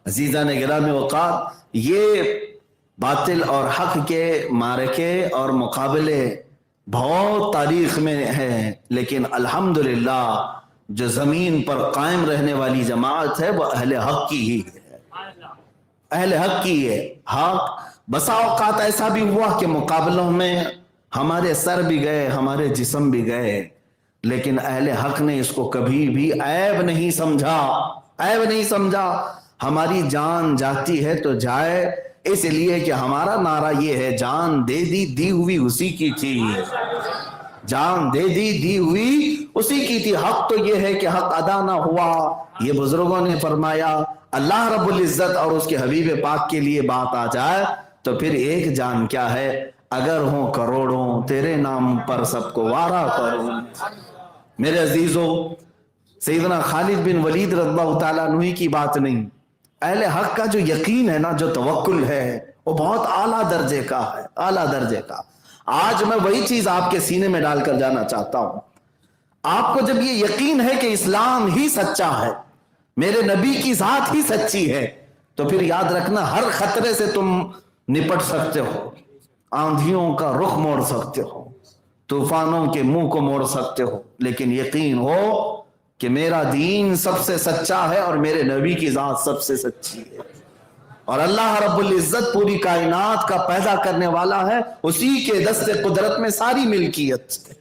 عزیزان گرامی وقار، یہ باطل اور حق کے معرکے اور مقابلے بہت تاریخ میں ہیں، لیکن الحمدللہ جو زمین پر قائم رہنے والی جماعت ہے وہ اہل حق کی ہی ہے، اہل حق کی ہے۔ حق بسا اوقات ایسا بھی ہوا کہ مقابلوں میں ہمارے سر بھی گئے، ہمارے جسم بھی گئے، لیکن اہل حق نے اس کو کبھی بھی عیب نہیں سمجھا، عیب نہیں سمجھا۔ ہماری جان جاتی ہے تو جائے، اس لیے کہ ہمارا نعرہ یہ ہے جان دے دی دی ہوئی اسی کی تھی، جان دے دی دی ہوئی اسی کی تھی۔ حق تو یہ ہے کہ حق ادا نہ ہوا، یہ بزرگوں نے فرمایا اللہ رب العزت اور اس کے حبیب پاک کے لیے بات آ جائے تو پھر ایک جان کیا ہے، اگر ہوں کروڑوں تیرے نام پر سب کو وارا کروں۔ میرے عزیزو، سیدنا خالد بن ولید رضی اللہ تعالیٰ عنہ کی بات نہیں، اہل حق کا جو یقین ہے نا، جو توکل ہے، وہ بہت اعلیٰ درجے کا ہے، اعلیٰ درجے کا۔ آج میں وہی چیز آپ کے سینے میں ڈال کر جانا چاہتا ہوں۔ آپ کو جب یہ یقین ہے کہ اسلام ہی سچا ہے، میرے نبی کی ذات ہی سچی ہے، تو پھر یاد رکھنا ہر خطرے سے تم نپٹ سکتے ہو، آندھیوں کا رخ موڑ سکتے ہو، طوفانوں کے منہ کو موڑ سکتے ہو، لیکن یقین ہو کہ میرا دین سب سے سچا ہے اور میرے نبی کی ذات سب سے سچی ہے، اور اللہ رب العزت پوری کائنات کا پیدا کرنے والا ہے، اسی کے دست قدرت میں ساری ملکیت ہے۔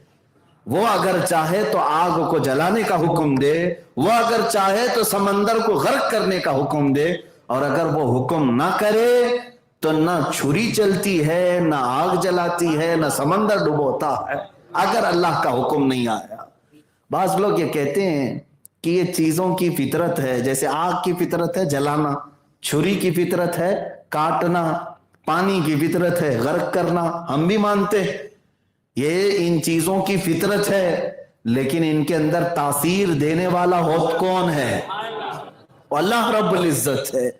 وہ اگر چاہے تو آگ کو جلانے کا حکم دے، وہ اگر چاہے تو سمندر کو غرق کرنے کا حکم دے، اور اگر وہ حکم نہ کرے تو نہ چھری چلتی ہے، نہ آگ جلاتی ہے، نہ سمندر ڈبوتا ہے، اگر اللہ کا حکم نہیں آیا۔ بعض لوگ یہ کہتے ہیں کہ یہ چیزوں کی فطرت ہے، جیسے آگ کی فطرت ہے جلانا، چھری کی فطرت ہے کاٹنا، پانی کی فطرت ہے غرق کرنا، ہم بھی مانتے ہیں یہ ان چیزوں کی فطرت ہے، لیکن ان کے اندر تاثیر دینے والا کون ہے؟ اللہ رب العزت ہے۔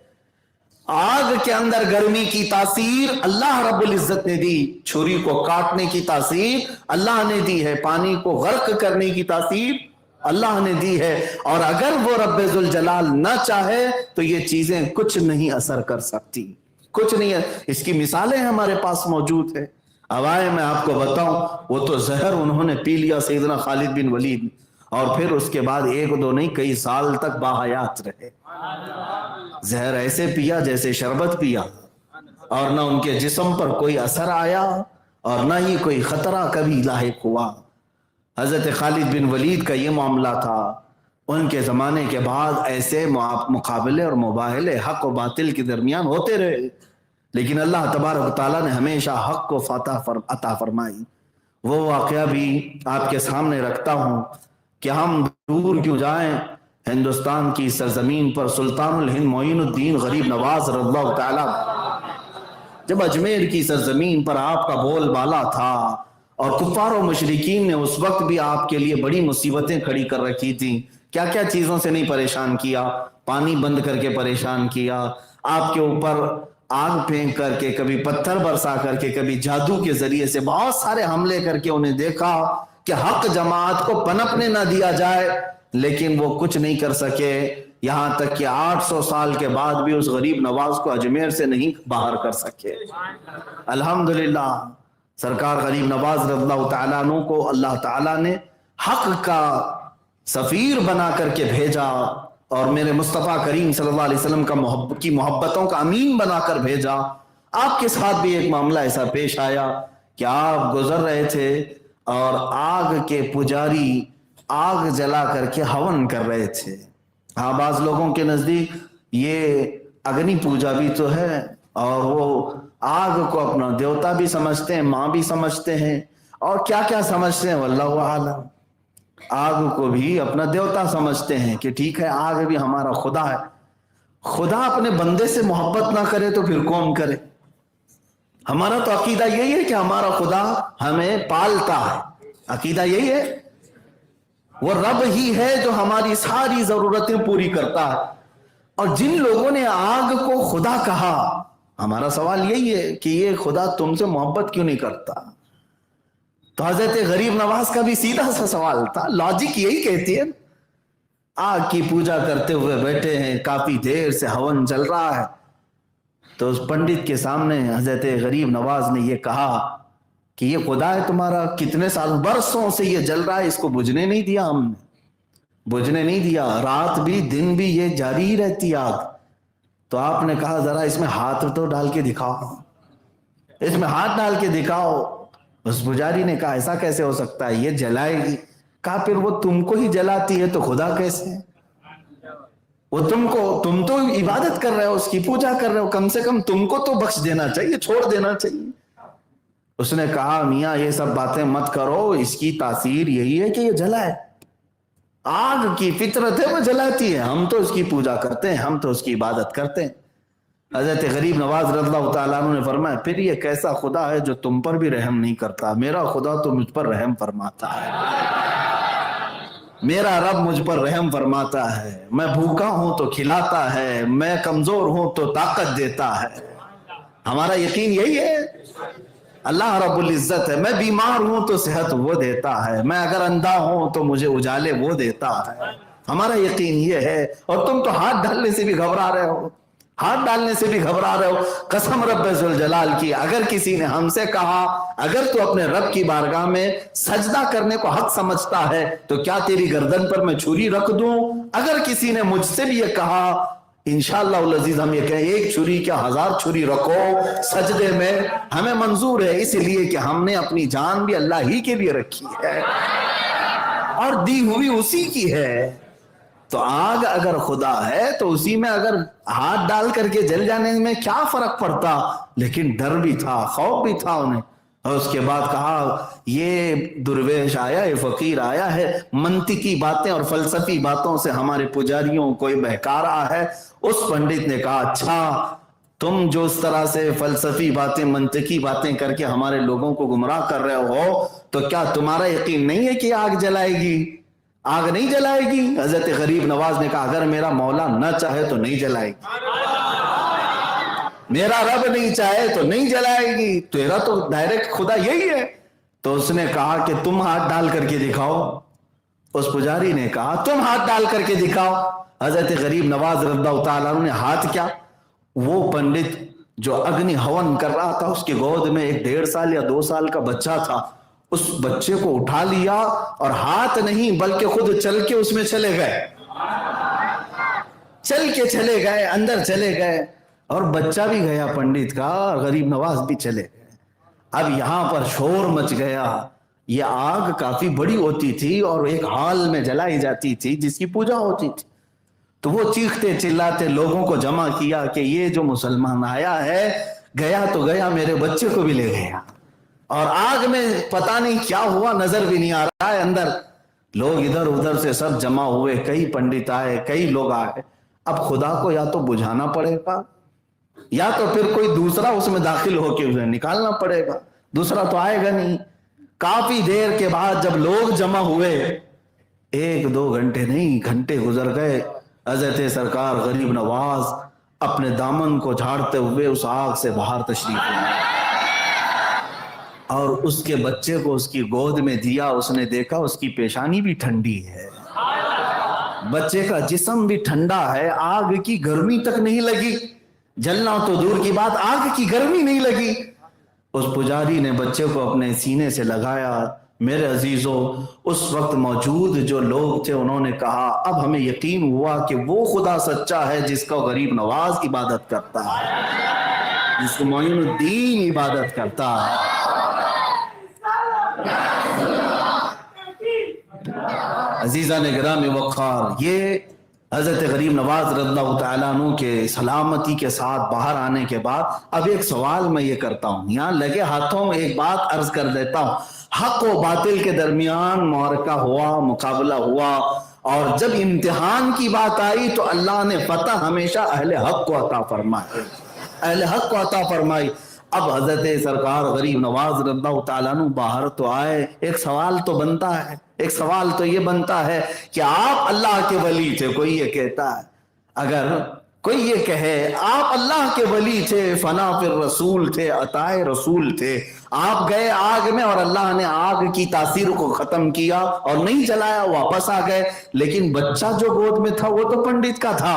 آگ کے اندر گرمی کی تاثیر اللہ رب العزت نے دی، چھری کو کاٹنے کی تاثیر اللہ نے دی ہے، پانی کو غرق کرنے کی تاثیر اللہ نے دی ہے، اور اگر وہ رب ذوالجلال نہ چاہے تو یہ چیزیں کچھ نہیں اثر کر سکتی، کچھ نہیں ہے۔ اس کی مثالیں ہمارے پاس موجود ہیں۔ اوائے میں آپ کو بتاؤں، وہ تو زہر انہوں نے پی لیا سیدنا خالد بن ولید، اور پھر اس کے بعد ایک دو نہیں کئی سال تک باحیات رہے۔ زہر ایسے پیا جیسے شربت پیا، اور نہ ان کے جسم پر کوئی اثر آیا اور نہ ہی کوئی خطرہ کبھی لاحق ہوا۔ حضرت خالد بن ولید کا یہ معاملہ تھا۔ ان کے زمانے کے بعد ایسے مقابلے اور مباہلے حق و باطل کے درمیان ہوتے رہے، لیکن اللہ تبارک و تعالیٰ نے ہمیشہ حق کو فتح عطا فرمائی۔ وہ واقعہ بھی آپ کے سامنے رکھتا ہوں کہ ہم دور کیوں جائیں، ہندوستان کی سرزمین پر سلطان الہند معین الدین غریب نواز رضی اللہ تعالیٰ جب اجمیر کی سرزمین پر آپ کا بول بالا تھا، اور کفار و مشرکین نے اس وقت بھی آپ کے لیے بڑی مصیبتیں کھڑی کر رکھی تھیں، کیا کیا چیزوں سے نہیں پریشان کیا، پانی بند کر کے پریشان کیا، آپ کے اوپر آگ پھینک کر کے، کبھی پتھر برسا کر کے، کبھی جادو کے ذریعے سے بہت سارے حملے کر کے انہیں دیکھا کہ حق جماعت کو پنپنے نہ دیا جائے، لیکن وہ کچھ نہیں کر سکے، یہاں تک کہ 800 سال کے بعد بھی اس غریب نواز کو اجمیر سے نہیں باہر کر سکے۔ الحمدللہ سرکار غریب نواز رضی اللہ تعالیٰ عنہ کو اللہ تعالیٰ نے حق کا سفیر بنا کر کے بھیجا، اور میرے مصطفیٰ کریم صلی اللہ علیہ وسلم کی محبتوں کا امین بنا کر بھیجا۔ آپ کے ساتھ بھی ایک معاملہ ایسا پیش آیا کہ آپ گزر رہے تھے اور آگ کے پجاری آگ جلا کر کے ہون کر رہے تھے. ہاں بعض لوگوں کے نزدیک یہ اگنی پوجا بھی تو ہے اور وہ آگ کو اپنا دیوتا بھی سمجھتے ہیں, ماں بھی سمجھتے ہیں, اور کیا کیا سمجھتے ہیں واللہ عالم. آگ کو بھی اپنا دیوتا سمجھتے ہیں کہ ٹھیک ہے آگ بھی ہمارا خدا ہے. خدا اپنے بندے سے محبت نہ کرے تو پھر کون کرے؟ ہمارا تو عقیدہ یہی ہے کہ ہمارا خدا ہمیں پالتا ہے, عقیدہ یہی ہے. وہ رب ہی ہے جو ہماری ساری ضرورتیں پوری کرتا ہے. اور جن لوگوں نے آگ کو خدا کہا, ہمارا سوال یہی ہے کہ یہ خدا تم سے محبت کیوں نہیں کرتا؟ تو حضرت غریب نواز کا بھی سیدھا سا سوال تھا, لاجک یہی کہتی ہے. آگ کی پوجا کرتے ہوئے بیٹھے ہیں, کافی دیر سے ہون چل رہا ہے, تو اس پنڈت کے سامنے حضرت غریب نواز نے یہ کہا کہ یہ خدا ہے تمہارا, کتنے سال برسوں سے یہ جل رہا ہے, اس کو بجھنے نہیں دیا, ہم نے بجھنے نہیں دیا, رات بھی دن بھی یہ جاری ہی رہتی آگ. تو آپ نے کہا ذرا اس میں ہاتھ تو ڈال کے دکھاؤ, اس میں ہاتھ ڈال کے دکھاؤ. اس پجاری نے کہا ایسا کیسے ہو سکتا ہے, یہ جلائے گی. کہا پھر وہ تم کو ہی جلاتی ہے تو خدا کیسے؟ وہ تم تو عبادت کر رہے ہو, اس کی پوجا کر رہے ہو, کم سے کم تم کو تو بخش دینا چاہیے, چھوڑ دینا چاہیے. اس نے کہا میاں یہ سب باتیں مت کرو, اس کی تاثیر یہی ہے کہ یہ جلائے. آگ کی فطرت ہے وہ جلاتی ہے, ہم تو اس کی پوجا کرتے ہیں, ہم تو اس کی عبادت کرتے ہیں. حضرت غریب نواز رضی اللہ تعالیٰ عنہ نے فرمایا پھر یہ کیسا خدا ہے جو تم پر بھی رحم نہیں کرتا؟ میرا خدا تو مجھ پر رحم فرماتا ہے, میرا رب مجھ پر رحم فرماتا ہے. میں بھوکا ہوں تو کھلاتا ہے, میں کمزور ہوں تو طاقت دیتا ہے. ہمارا یقین یہی ہے, اللہ رب العزت ہے. میں بیمار ہوں تو صحت وہ دیتا ہے, میں اگر اندھا ہوں تو مجھے اجالے وہ دیتا ہے. ہمارا یقین یہ ہے. اور تم تو ہاتھ ڈالنے سے بھی گھبرا رہے ہو, ہاتھ ڈالنے سے بھی گھبرا رہے ہو. قسم رب ذوالجلال کی, اگر کسی نے ہم سے کہا اگر تو اپنے رب کی بارگاہ میں سجدہ کرنے کو حق سمجھتا ہے تو کیا تیری گردن پر میں چھری رکھ دوں؟ اگر کسی نے مجھ سے بھی یہ کہا انشاءاللہ العزیز ہم یہ کہیں ایک چھری کیا 1000 چھری رکھو سجدے میں, ہمیں منظور ہے, اس لیے کہ ہم نے اپنی جان بھی اللہ ہی کے لیے رکھی ہے اور دی ہوئی اسی کی ہے. تو آگ اگر خدا ہے تو اسی میں اگر ہاتھ ڈال کر کے جل جانے میں کیا فرق پڑتا؟ لیکن ڈر بھی تھا, خوف بھی تھا انہیں. اور اس کے بعد کہا یہ درویش آیا, یہ فقیر آیا ہے, منطقی باتیں اور فلسفی باتوں سے ہمارے پجاریوں کو بہکا رہا ہے. اس پنڈت نے کہا اچھا تم جو اس طرح سے فلسفی باتیں منطقی باتیں کر کے ہمارے لوگوں کو گمراہ کر رہے ہو تو کیا تمہارا یقین نہیں ہے کہ آگ جلائے گی؟ آگ نہیں جلائے گی. حضرت غریب نواز نے کہا اگر میرا مولا نہ چاہے تو نہیں جلائے گی, میرا رب نہیں چاہے تو نہیں جلائے گی, تیرا تو ڈائریکٹ خدا یہی ہے. تو اس نے کہا کہ تم ہاتھ ڈال کر کے دکھاؤ. اس پجاری نے کہا تم ہاتھ ڈال کر کے دکھاؤ. حضرت غریب نواز رضی اللہ تعالیٰ عنہ نے ہاتھ کیا, وہ پنڈت جو اگنی ہون کر رہا تھا اس کے گود میں ایک 1.5 سال یا 2 سال کا بچہ تھا, اس بچے کو اٹھا لیا اور ہاتھ نہیں بلکہ خود چل کے اس میں چلے گئے, چل کے چلے گئے, اندر چلے گئے, اور بچہ بھی گیا پنڈت کا, غریب نواز بھی چلے گئے. اب یہاں پر شور مچ گیا. یہ آگ کافی بڑی ہوتی تھی اور ایک ہال میں جلائی جاتی تھی جس کی پوجا ہوتی تھی. تو وہ چیختے چلاتے لوگوں کو جمع کیا کہ یہ جو مسلمان آیا ہے گیا تو گیا, میرے بچے کو بھی لے گیا, اور آگ میں پتہ نہیں کیا ہوا, نظر بھی نہیں آ رہا ہے اندر. لوگ ادھر ادھر سے سب جمع ہوئے, کئی پنڈت آئے, کئی لوگ آئے. اب خدا کو یا تو بجھانا پڑے گا یا تو پھر کوئی دوسرا اس میں داخل ہو کے اسے نکالنا پڑے گا, دوسرا تو آئے گا نہیں. کافی دیر کے بعد جب لوگ جمع ہوئے, 1-2 گھنٹے نہیں گھنٹے گزر گئے, حضرت سرکار غریب نواز اپنے دامن کو جھاڑتے ہوئے اس آگ سے باہر تشریف لائے اور اس کے بچے کو اس کی گود میں دیا. اس نے دیکھا اس کی پیشانی بھی ٹھنڈی ہے, بچے کا جسم بھی ٹھنڈا ہے, آگ کی گرمی تک نہیں لگی, جلنا تو دور کی بات آگ کی گرمی نہیں لگی. اس پجاری نے بچے کو اپنے سینے سے لگایا. میرے عزیزوں اس وقت موجود جو لوگ تھے انہوں نے کہا اب ہمیں یقین ہوا کہ وہ خدا سچا ہے جس کا غریب نواز عبادت کرتا ہے. جس کو معین الدین عبادت کرتا ہے۔ عزیزان گرامی وقار، یہ حضرت غریب نواز رضی اللہ تعالیٰ عنہ کے سلامتی کے ساتھ باہر آنے کے بعد اب ایک سوال میں یہ کرتا ہوں، یہاں لگے ہاتھوں میں ایک بات عرض کر دیتا ہوں۔ حق و باطل کے درمیان معرکہ ہوا، مقابلہ ہوا، اور جب امتحان کی بات آئی تو اللہ نے فتح ہمیشہ اہل حق کو عطا فرمائی، اہل حق کو عطا فرمائی۔ اب حضرت سرکار غریب نواز رضی اللہ تعالیٰ عنہ باہر تو آئے، ایک سوال تو بنتا ہے، ایک سوال تو یہ بنتا ہے کہ آپ اللہ کے ولی تھے، کوئی یہ کہتا ہے، اگر کوئی یہ کہے آپ اللہ کے ولی تھے، فنا پھر رسول تھے، عطائے رسول تھے، آپ گئے آگ میں اور اللہ نے آگ کی تاثیر کو ختم کیا اور نہیں جلایا، واپس آ گئے، لیکن بچہ جو گود میں تھا وہ تو پنڈت کا تھا،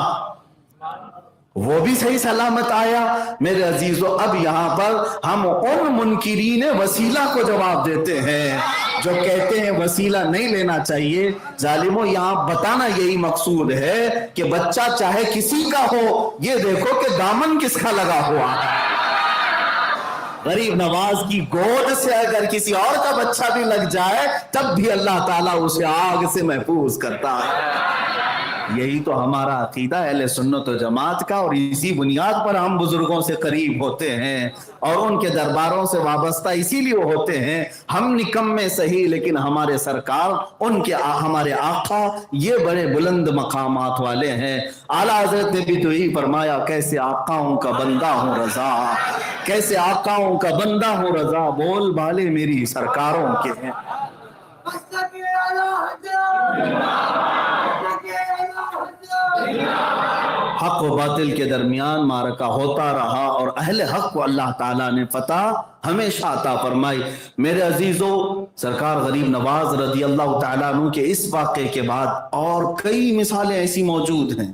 وہ بھی صحیح سلامت آیا۔ میرے عزیزو، اب یہاں پر ہم ان منکرین وسیلہ کو جواب دیتے ہیں جو کہتے ہیں وسیلہ نہیں لینا چاہیے۔ ظالموں، یہاں بتانا یہی مقصود ہے کہ بچہ چاہے کسی کا ہو، یہ دیکھو کہ دامن کس کا لگا ہوا ہے۔ غریب نواز کی گود سے اگر کسی اور کا بچہ بھی لگ جائے تب بھی اللہ تعالیٰ اسے آگ سے محفوظ کرتا ہے۔ یہی تو ہمارا عقیدہ اہل سنت و جماعت کا، اور اسی بنیاد پر ہم بزرگوں سے قریب ہوتے ہیں اور ان کے درباروں سے وابستہ اسی لیے ہوتے ہیں۔ ہم نکمے صحیح، لیکن ہمارے سرکار، ان کے ہمارے آقا یہ بڑے بلند مقامات والے ہیں۔ اعلیٰ حضرت نے بھی تو یہی فرمایا، کیسے آقاؤں کا بندہ ہوں رضا، کیسے آقاؤں کا بندہ ہوں رضا، بول بالے میری سرکاروں کے ہیں۔ حق و باطل کے درمیان معرکہ ہوتا رہا اور اہل حق کو اللہ تعالیٰ نے فتح ہمیشہ عطا فرمائی۔ میرے عزیزو، سرکار غریب نواز رضی اللہ تعالیٰ عنہ کے اس واقعے کے بعد اور کئی مثالیں ایسی موجود ہیں،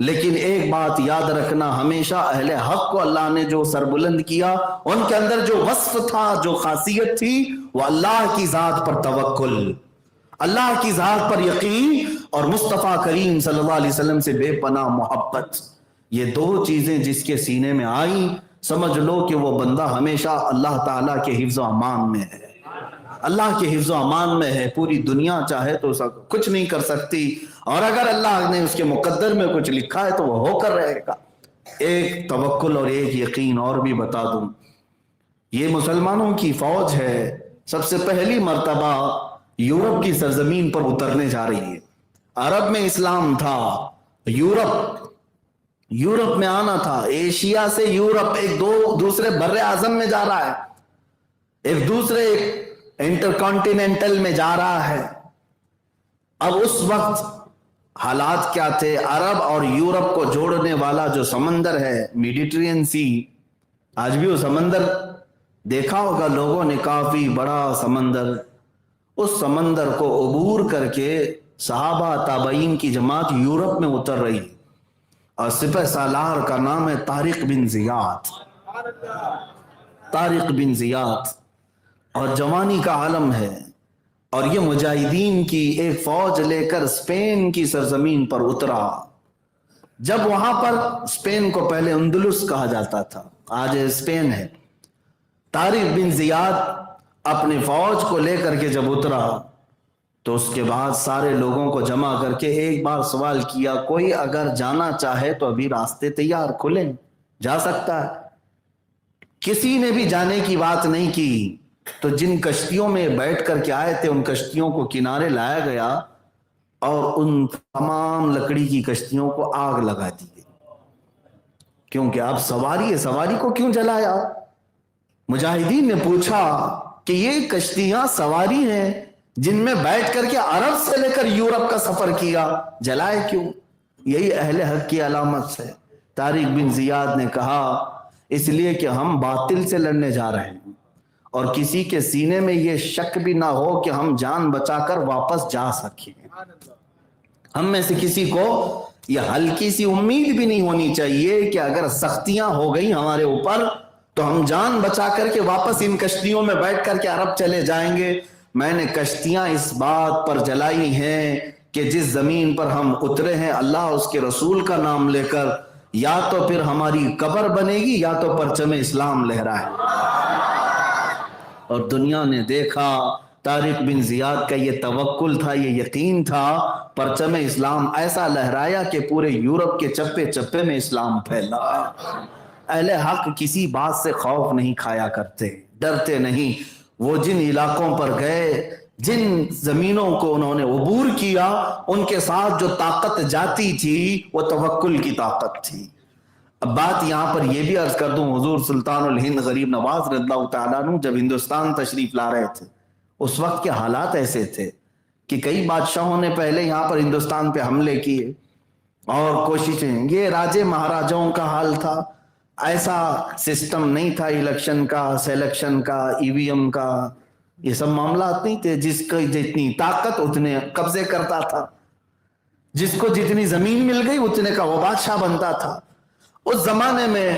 لیکن ایک بات یاد رکھنا، ہمیشہ اہل حق کو اللہ نے جو سربلند کیا، ان کے اندر جو وصف تھا، جو خاصیت تھی، وہ اللہ کی ذات پر توکل، اللہ کی ذات پر یقین، اور مصطفیٰ کریم صلی اللہ علیہ وسلم سے بے پناہ محبت۔ یہ دو چیزیں جس کے سینے میں آئیں، سمجھ لو کہ وہ بندہ ہمیشہ اللہ تعالیٰ کے حفظ و امان میں ہے، اللہ کے حفظ و امان میں ہے۔ پوری دنیا چاہے تو کچھ نہیں کر سکتی، اور اگر اللہ نے اس کے مقدر میں کچھ لکھا ہے تو وہ ہو کر رہے گا۔ ایک توکل اور ایک یقین اور بھی بتا دوں، یہ مسلمانوں کی فوج ہے، سب سے پہلی مرتبہ یورپ کی سرزمین پر اترنے جا رہی ہے۔ عرب میں اسلام تھا، یورپ میں آنا تھا، ایشیا سے یورپ ایک دوسرے بر اعظم میں جا رہا ہے، ایک دوسرے انٹر کانٹیننٹل میں جا رہا ہے۔ اب اس وقت حالات کیا تھے؟ عرب اور یورپ کو جوڑنے والا جو سمندر ہے، میڈیٹرین سی، آج بھی وہ سمندر دیکھا ہوگا لوگوں نے، کافی بڑا سمندر، اس سمندر کو عبور کر کے صحابہ تابعین کی جماعت یورپ میں اتر رہی، اور سپہ سالار کا نام ہے طارق بن زیاد، طارق بن زیاد، اور جوانی کا عالم ہے، اور یہ مجاہدین کی ایک فوج لے کر اسپین کی سرزمین پر اترا۔ جب وہاں پر، اسپین کو پہلے اندلس کہا جاتا تھا، آج اسپین ہے، طارق بن زیاد اپنی فوج کو لے کر کے جب اترا تو اس کے بعد سارے لوگوں کو جمع کر کے ایک بار سوال کیا، کوئی اگر جانا چاہے تو ابھی راستے تیار، کھلیں، جا سکتا ہے۔ کسی نے بھی جانے کی بات نہیں کی، تو جن کشتیوں میں بیٹھ کر کے آئے تھے ان کشتیوں کو کنارے لایا گیا اور ان تمام لکڑی کی کشتیوں کو آگ لگا دی گئی، کیونکہ اب سواری ہے، سواری کو کیوں جلایا؟ مجاہدین نے پوچھا کہ یہ کشتیاں سواری ہیں جن میں بیٹھ کر کے عرب سے لے کر یورپ کا سفر کیا، جلائے کیوں؟ یہی اہل حق کی علامت ہے۔ طارق بن زیاد نے کہا، اس لیے کہ ہم باطل سے لڑنے جا رہے ہیں، اور کسی کے سینے میں یہ شک بھی نہ ہو کہ ہم جان بچا کر واپس جا سکیں۔ ہم میں سے کسی کو یہ ہلکی سی امید بھی نہیں ہونی چاہیے کہ اگر سختیاں ہو گئی ہمارے اوپر تو ہم جان بچا کر کے واپس ان کشتیوں میں بیٹھ کر کے عرب چلے جائیں گے۔ میں نے کشتیاں اس بات پر جلائی ہیں کہ جس زمین پر ہم اترے ہیں، اللہ اس کے رسول کا نام لے کر یا تو پھر ہماری قبر بنے گی یا تو پرچم اسلام لہرائے. اور دنیا نے دیکھا طارق بن زیاد کا یہ توکل تھا, یہ یقین تھا, پرچم اسلام ایسا لہرایا کہ پورے یورپ کے چپے چپے میں اسلام پھیلا. اہل حق کسی بات سے خوف نہیں کھایا کرتے, ڈرتے نہیں. وہ جن علاقوں پر گئے, جن زمینوں کو انہوں نے عبور کیا, ان کے ساتھ جو طاقت جاتی تھی وہ توکل کی طاقت تھی. اب بات یہاں پر یہ بھی عرض کر دوں, حضور سلطان الہند غریب نواز رضی اللہ تعالیٰ عنہ جب ہندوستان تشریف لا رہے تھے, اس وقت کے حالات ایسے تھے کہ کئی بادشاہوں نے پہلے یہاں پر ہندوستان پہ حملے کیے اور کوششیں, یہ راجے مہاراجاؤں کا حال تھا. ایسا سسٹم نہیں تھا الیکشن کا, سیلیکشن کا, EVM کا, یہ سب معاملات نہیں تھے. جس کو جتنی طاقت اتنے قبضے کرتا تھا, جس کو جتنی زمین مل گئی اتنے کا وہ بادشاہ بنتا تھا. اس زمانے میں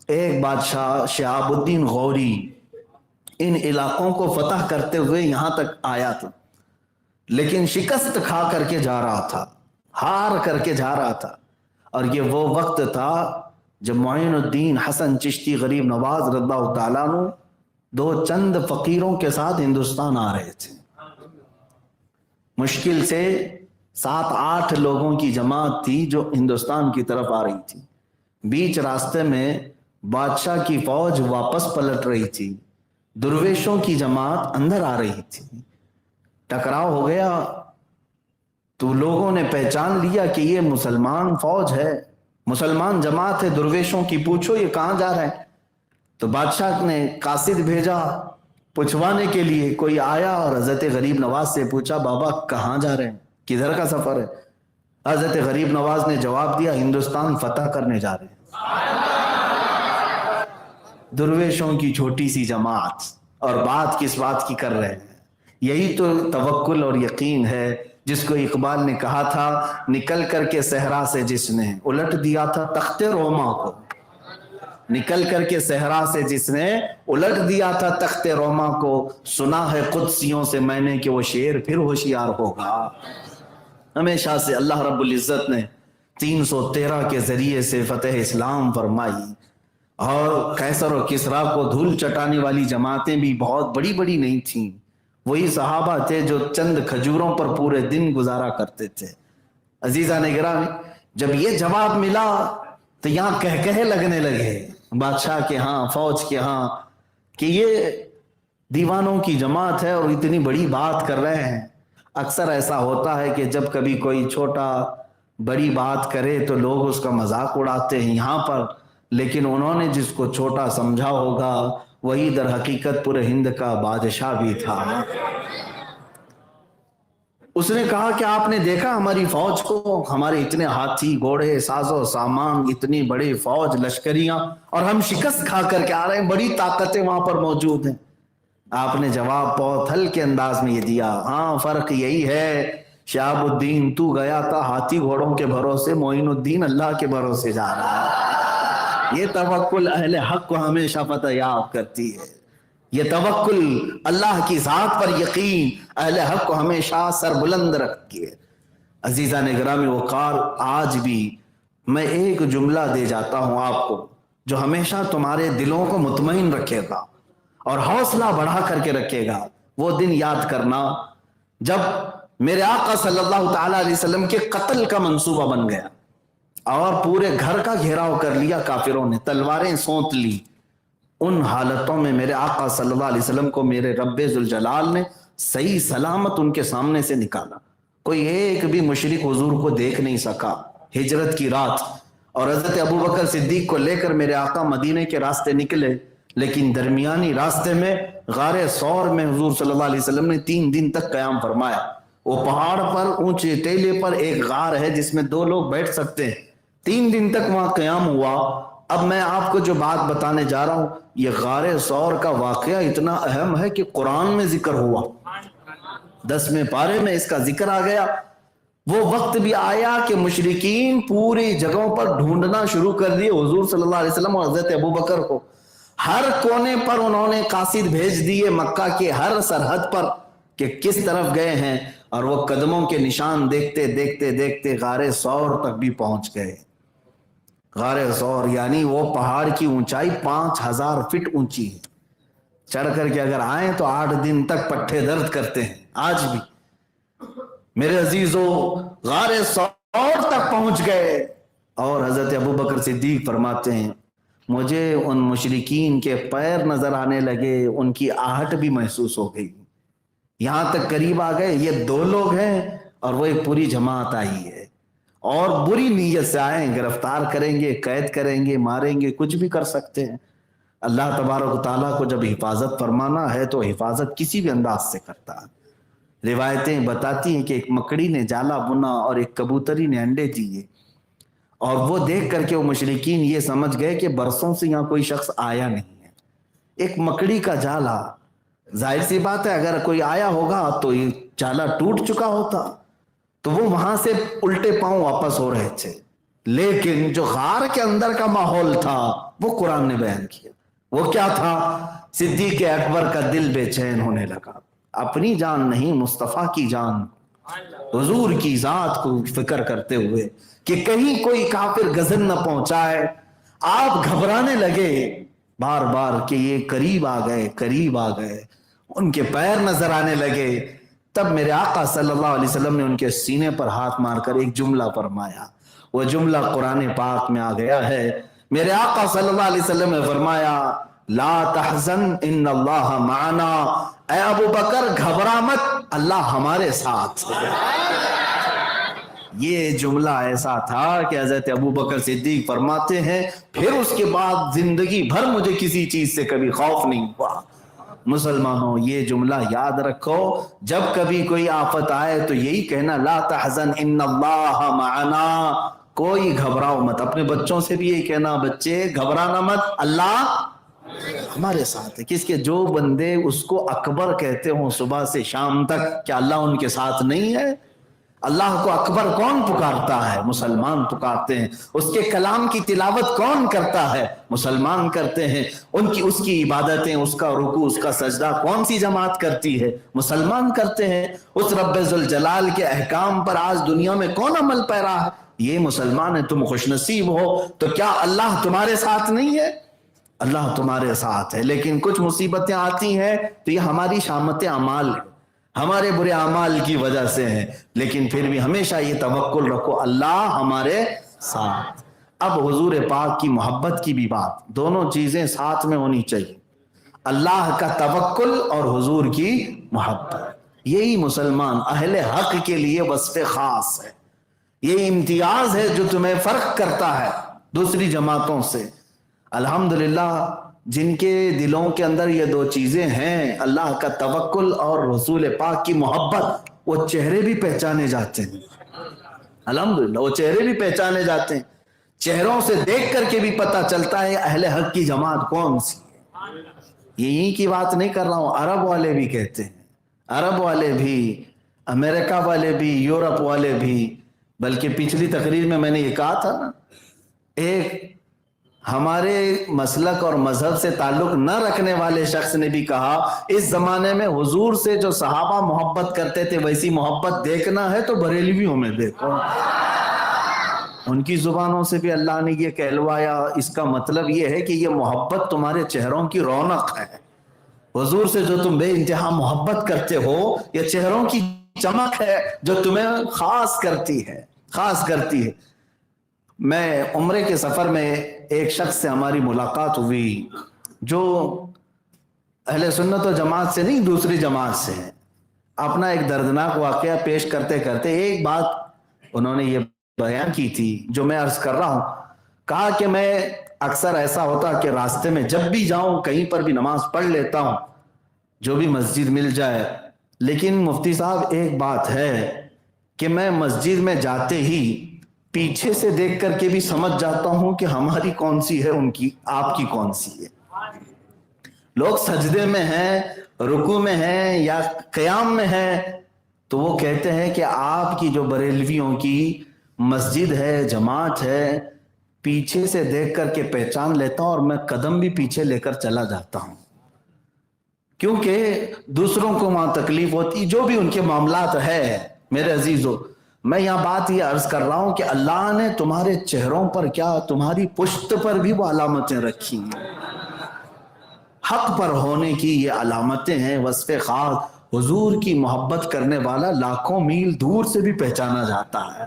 ایک بادشاہ شہاب الدین غوری ان علاقوں کو فتح کرتے ہوئے یہاں تک آیا تھا, لیکن شکست کھا کر کے جا رہا تھا, ہار کر کے جا رہا تھا. اور یہ وہ وقت تھا جب معین الدین حسن چشتی غریب نواز رضی اللہ تعالیٰ عنہ دو چند فقیروں کے ساتھ ہندوستان آ رہے تھے. مشکل سے 7-8 لوگوں کی جماعت تھی جو ہندوستان کی طرف آ رہی تھی. بیچ راستے میں بادشاہ کی فوج واپس پلٹ رہی تھی, درویشوں کی جماعت اندر آ رہی تھی. ٹکراؤ ہو گیا تو لوگوں نے پہچان لیا کہ یہ مسلمان فوج ہے, مسلمان جماعت ہے. درویشوں کی پوچھو یہ کہاں جا رہے ہیں؟ تو بادشاہ نے قاصد بھیجا پوچھوانے کے لیے. کوئی آیا اور حضرت غریب نواز سے پوچھا, بابا کہاں جا رہے ہیں, کدھر کا سفر ہے؟ حضرت غریب نواز نے جواب دیا, ہندوستان فتح کرنے جا رہے ہیں. درویشوں کی چھوٹی سی جماعت, اور بات کس بات کی کر رہے ہیں؟ یہی تو توکل اور یقین ہے جس کو اقبال نے کہا تھا, نکل کر کے صحرا سے جس نے الٹ دیا تھا تخت روما کو. نکل کر کے صحرا سے جس نے الٹ دیا تھا تخت روما کو, سنا ہے قدسیوں سے میں نے کہ وہ شیر پھر ہوشیار ہوگا. ہمیشہ سے اللہ رب العزت نے 313 کے ذریعے سے فتح اسلام فرمائی, اور قیصر و کسریٰ کو دھول چٹانے والی جماعتیں بھی بہت بڑی بڑی نہیں تھیں. وہی صحابہ تھے جو چند کھجوروں پر پورے دن گزارا کرتے تھے. عزیزان گرامی, جب یہ جواب ملا تو یہاں کہے لگنے لگے بادشاہ کے ہاں, فوج کے ہاں, کہ یہ دیوانوں کی جماعت ہے اور اتنی بڑی بات کر رہے ہیں. اکثر ایسا ہوتا ہے کہ جب کبھی کوئی چھوٹا بڑی بات کرے تو لوگ اس کا مذاق اڑاتے ہیں یہاں پر, لیکن انہوں نے جس کو چھوٹا سمجھا ہوگا وہی در حقیقت پورے ہند کا بادشاہ بھی تھا. اس نے کہا کہ آپ نے دیکھا ہماری فوج کو, ہمارے اتنے ہاتھی گھوڑے ساز و سامان, اتنی بڑی فوج لشکریاں, اور ہم شکست کھا کر کے آ رہے ہیں, بڑی طاقتیں وہاں پر موجود ہیں. آپ نے جواب بہت ہلکے انداز میں یہ دیا, ہاں فرق یہی ہے شہاب الدین تو گیا تھا ہاتھی گھوڑوں کے بھروسے, معین الدین اللہ کے بھروسے جا رہا ہے. یہ توکل اہل حق کو ہمیشہ فتح یاب کرتی ہے. یہ توکل اللہ کی ذات پر یقین اہل حق کو ہمیشہ سر بلند رکھتی ہے. عزیزان گرامی وقار, آج بھی میں ایک جملہ دے جاتا ہوں آپ کو جو ہمیشہ تمہارے دلوں کو مطمئن رکھے گا اور حوصلہ بڑھا کر کے رکھے گا. وہ دن یاد کرنا جب میرے آقا صلی اللہ تعالیٰ علیہ وسلم کے قتل کا منصوبہ بن گیا اور پورے گھر کا گھیراؤ کر لیا کافروں نے, تلواریں سونت لی. ان حالتوں میں میرے آقا صلی اللہ علیہ وسلم کو میرے رب ذوالجلال نے صحیح سلامت ان کے سامنے سے نکالا. کوئی ایک بھی مشرک حضور کو دیکھ نہیں سکا ہجرت کی رات. اور حضرت ابوبکر صدیق کو لے کر میرے آقا مدینے کے راستے نکلے, لیکن درمیانی راستے میں غار ثور میں حضور صلی اللہ علیہ وسلم نے 3 دن تک قیام فرمایا. وہ پہاڑ پر اونچے ٹیلے پر ایک غار ہے جس میں 2 لوگ بیٹھ سکتے ہیں. 3 دن تک وہاں قیام ہوا. اب میں آپ کو جو بات بتانے جا رہا ہوں, یہ غار ثور کا واقعہ اتنا اہم ہے کہ قرآن میں ذکر ہوا, 10ویں پارے میں اس کا ذکر آ گیا. وہ وقت بھی آیا کہ مشرکین پوری جگہوں پر ڈھونڈنا شروع کر دیے حضور صلی اللہ علیہ وسلم اور حضرت ابوبکر کو. ہر کونے پر انہوں نے قاصد بھیج دیے مکہ کے ہر سرحد پر کہ کس طرف گئے ہیں, اور وہ قدموں کے نشان دیکھتے دیکھتے دیکھتے غار ثور تک بھی پہنچ گئے. غار ثور یعنی وہ پہاڑ کی اونچائی 5000 فٹ اونچی ہے. چڑھ کر کے اگر آئیں تو 8 دن تک پٹھے درد کرتے ہیں آج بھی. میرے عزیزو غار ثور تک پہنچ گئے اور حضرت ابوبکر صدیق فرماتے ہیں مجھے ان مشرکین کے پیر نظر آنے لگے, ان کی آہٹ بھی محسوس ہو گئی. یہاں تک قریب آ گئے, یہ 2 لوگ ہیں اور وہ ایک پوری جماعت آئی ہے اور بری نیت سے آئے, گرفتار کریں گے, قید کریں گے, ماریں گے, کچھ بھی کر سکتے ہیں. اللہ تبارک و تعالیٰ کو جب حفاظت فرمانا ہے تو حفاظت کسی بھی انداز سے کرتا ہے. روایتیں بتاتی ہیں کہ ایک مکڑی نے جالا بنا اور ایک کبوتری نے انڈے دیے, اور وہ دیکھ کر کے وہ مشرکین یہ سمجھ گئے کہ برسوں سے یہاں کوئی شخص آیا نہیں ہے. ایک مکڑی کا جالا, ظاہر سی بات ہے اگر کوئی آیا ہوگا تو یہ جالا ٹوٹ چکا ہوتا, تو وہ وہاں سے الٹے پاؤں واپس ہو رہے تھے. لیکن جو غار کے اندر کا ماحول تھا وہ قرآن نے بیان کیا. وہ کیا تھا؟ صدیق اکبر کا دل بے چین ہونے لگا, اپنی جان نہیں مصطفیٰ کی جان, حضور کی ذات کو فکر کرتے ہوئے کہ کہیں کوئی کافر غزن نہ پہنچائے. آپ گھبرانے لگے بار بار کہ یہ قریب آ گئے, قریب آ گئے, ان کے پیر نظر آنے لگے. تب میرے آقا صلی اللہ علیہ وسلم نے ان کے سینے پر ہاتھ مار کر ایک جملہ فرمایا. وہ جملہ قرآن پاک میں آ گیا ہے. میرے آقا صلی اللہ علیہ وسلم نے فرمایا لا تحزن ان اللہ معنا, اے ابو بکر گھبرا مت, اللہ ہمارے ساتھ. یہ جملہ ایسا تھا کہ حضرت ابو بکر صدیق فرماتے ہیں پھر اس کے بعد زندگی بھر مجھے کسی چیز سے کبھی خوف نہیں ہوا. مسلمانوں یہ جملہ یاد رکھو, جب کبھی کوئی آفت آئے تو یہی کہنا لا تحزن ان اللہ معنا, کوئی گھبراؤ مت. اپنے بچوں سے بھی یہی کہنا بچے گھبرانا مت, اللہ ہمارے ساتھ ہے. کس کے جو بندے اس کو اکبر کہتے ہوں صبح سے شام تک, کیا اللہ ان کے ساتھ نہیں ہے؟ اللہ کو اکبر کون پکارتا ہے؟ مسلمان پکارتے ہیں. اس کے کلام کی تلاوت کون کرتا ہے؟ مسلمان کرتے ہیں. اس کی عبادتیں, اس کا رکوع, اس کا سجدہ کون سی جماعت کرتی ہے؟ مسلمان کرتے ہیں. اس رب ذوالجلال کے احکام پر آج دنیا میں کون عمل پیرا ہے؟ یہ مسلمان ہے. تم خوش نصیب ہو. تو کیا اللہ تمہارے ساتھ نہیں ہے؟ اللہ تمہارے ساتھ ہے. لیکن کچھ مصیبتیں آتی ہیں تو یہ ہماری شامت اعمال, ہمارے برے اعمال کی وجہ سے ہیں. لیکن پھر بھی ہمیشہ یہ توکل رکھو اللہ ہمارے ساتھ. اب حضور پاک کی محبت کی بھی بات, دونوں چیزیں ساتھ میں ہونی چاہیے, اللہ کا توکل اور حضور کی محبت. یہی مسلمان اہل حق کے لیے وصف خاص ہے. یہ امتیاز ہے جو تمہیں فرق کرتا ہے دوسری جماعتوں سے. الحمدللہ جن کے دلوں کے اندر یہ 2 چیزیں ہیں, اللہ کا توکل اور رسول پاک کی محبت, وہ چہرے بھی پہچانے جاتے ہیں. الحمدللہ وہ چہرے بھی پہچانے جاتے ہیں. چہروں سے دیکھ کر کے بھی پتہ چلتا ہے اہل حق کی جماعت کون سی ہے. یہی کی بات نہیں کر رہا ہوں, عرب والے بھی کہتے ہیں, عرب والے بھی, امریکہ والے بھی, یورپ والے بھی. بلکہ پچھلی تقریر میں نے یہ کہا تھا نا, ایک ہمارے مسلک اور مذہب سے تعلق نہ رکھنے والے شخص نے بھی کہا اس زمانے میں حضور سے جو صحابہ محبت کرتے تھے ویسی محبت دیکھنا ہے تو بریلویوں میں دیکھو. ان کی زبانوں سے بھی اللہ نے یہ کہلوایا. اس کا مطلب یہ ہے کہ یہ محبت تمہارے چہروں کی رونق ہے. حضور سے جو تم بے انتہا محبت کرتے ہو یہ چہروں کی چمک ہے جو تمہیں خاص کرتی ہے, خاص کرتی ہے. میں عمرے کے سفر میں ایک شخص سے ہماری ملاقات ہوئی جو اہل سنت و جماعت سے نہیں دوسری جماعت سے ہے. اپنا ایک دردناک واقعہ پیش کرتے کرتے ایک بات انہوں نے یہ بیان کی تھی جو میں عرض کر رہا ہوں. کہا کہ میں اکثر ایسا ہوتا کہ راستے میں جب بھی جاؤں کہیں پر بھی نماز پڑھ لیتا ہوں جو بھی مسجد مل جائے, لیکن مفتی صاحب ایک بات ہے کہ میں مسجد میں جاتے ہی پیچھے سے دیکھ کر کے بھی سمجھ جاتا ہوں کہ ہماری کون سی ہے, ان کی آپ کی کون سی ہے. لوگ سجدے میں ہیں, رکوع میں ہیں یا قیام میں ہیں تو وہ کہتے ہیں کہ آپ کی جو بریلویوں کی مسجد ہے, جماعت ہے, پیچھے سے دیکھ کر کے پہچان لیتا ہوں اور میں قدم بھی پیچھے لے کر چلا جاتا ہوں, کیونکہ دوسروں کو وہاں تکلیف ہوتی جو بھی ان کے معاملات ہے. میرے عزیزو, میں یہاں بات یہ عرض کر رہا ہوں کہ اللہ نے تمہارے چہروں پر کیا تمہاری پشت پر بھی وہ علامتیں رکھی ہیں، حق پر ہونے کی یہ علامتیں ہیں، وصف خاص۔ حضور کی محبت کرنے والا لاکھوں میل دور سے بھی پہچانا جاتا ہے،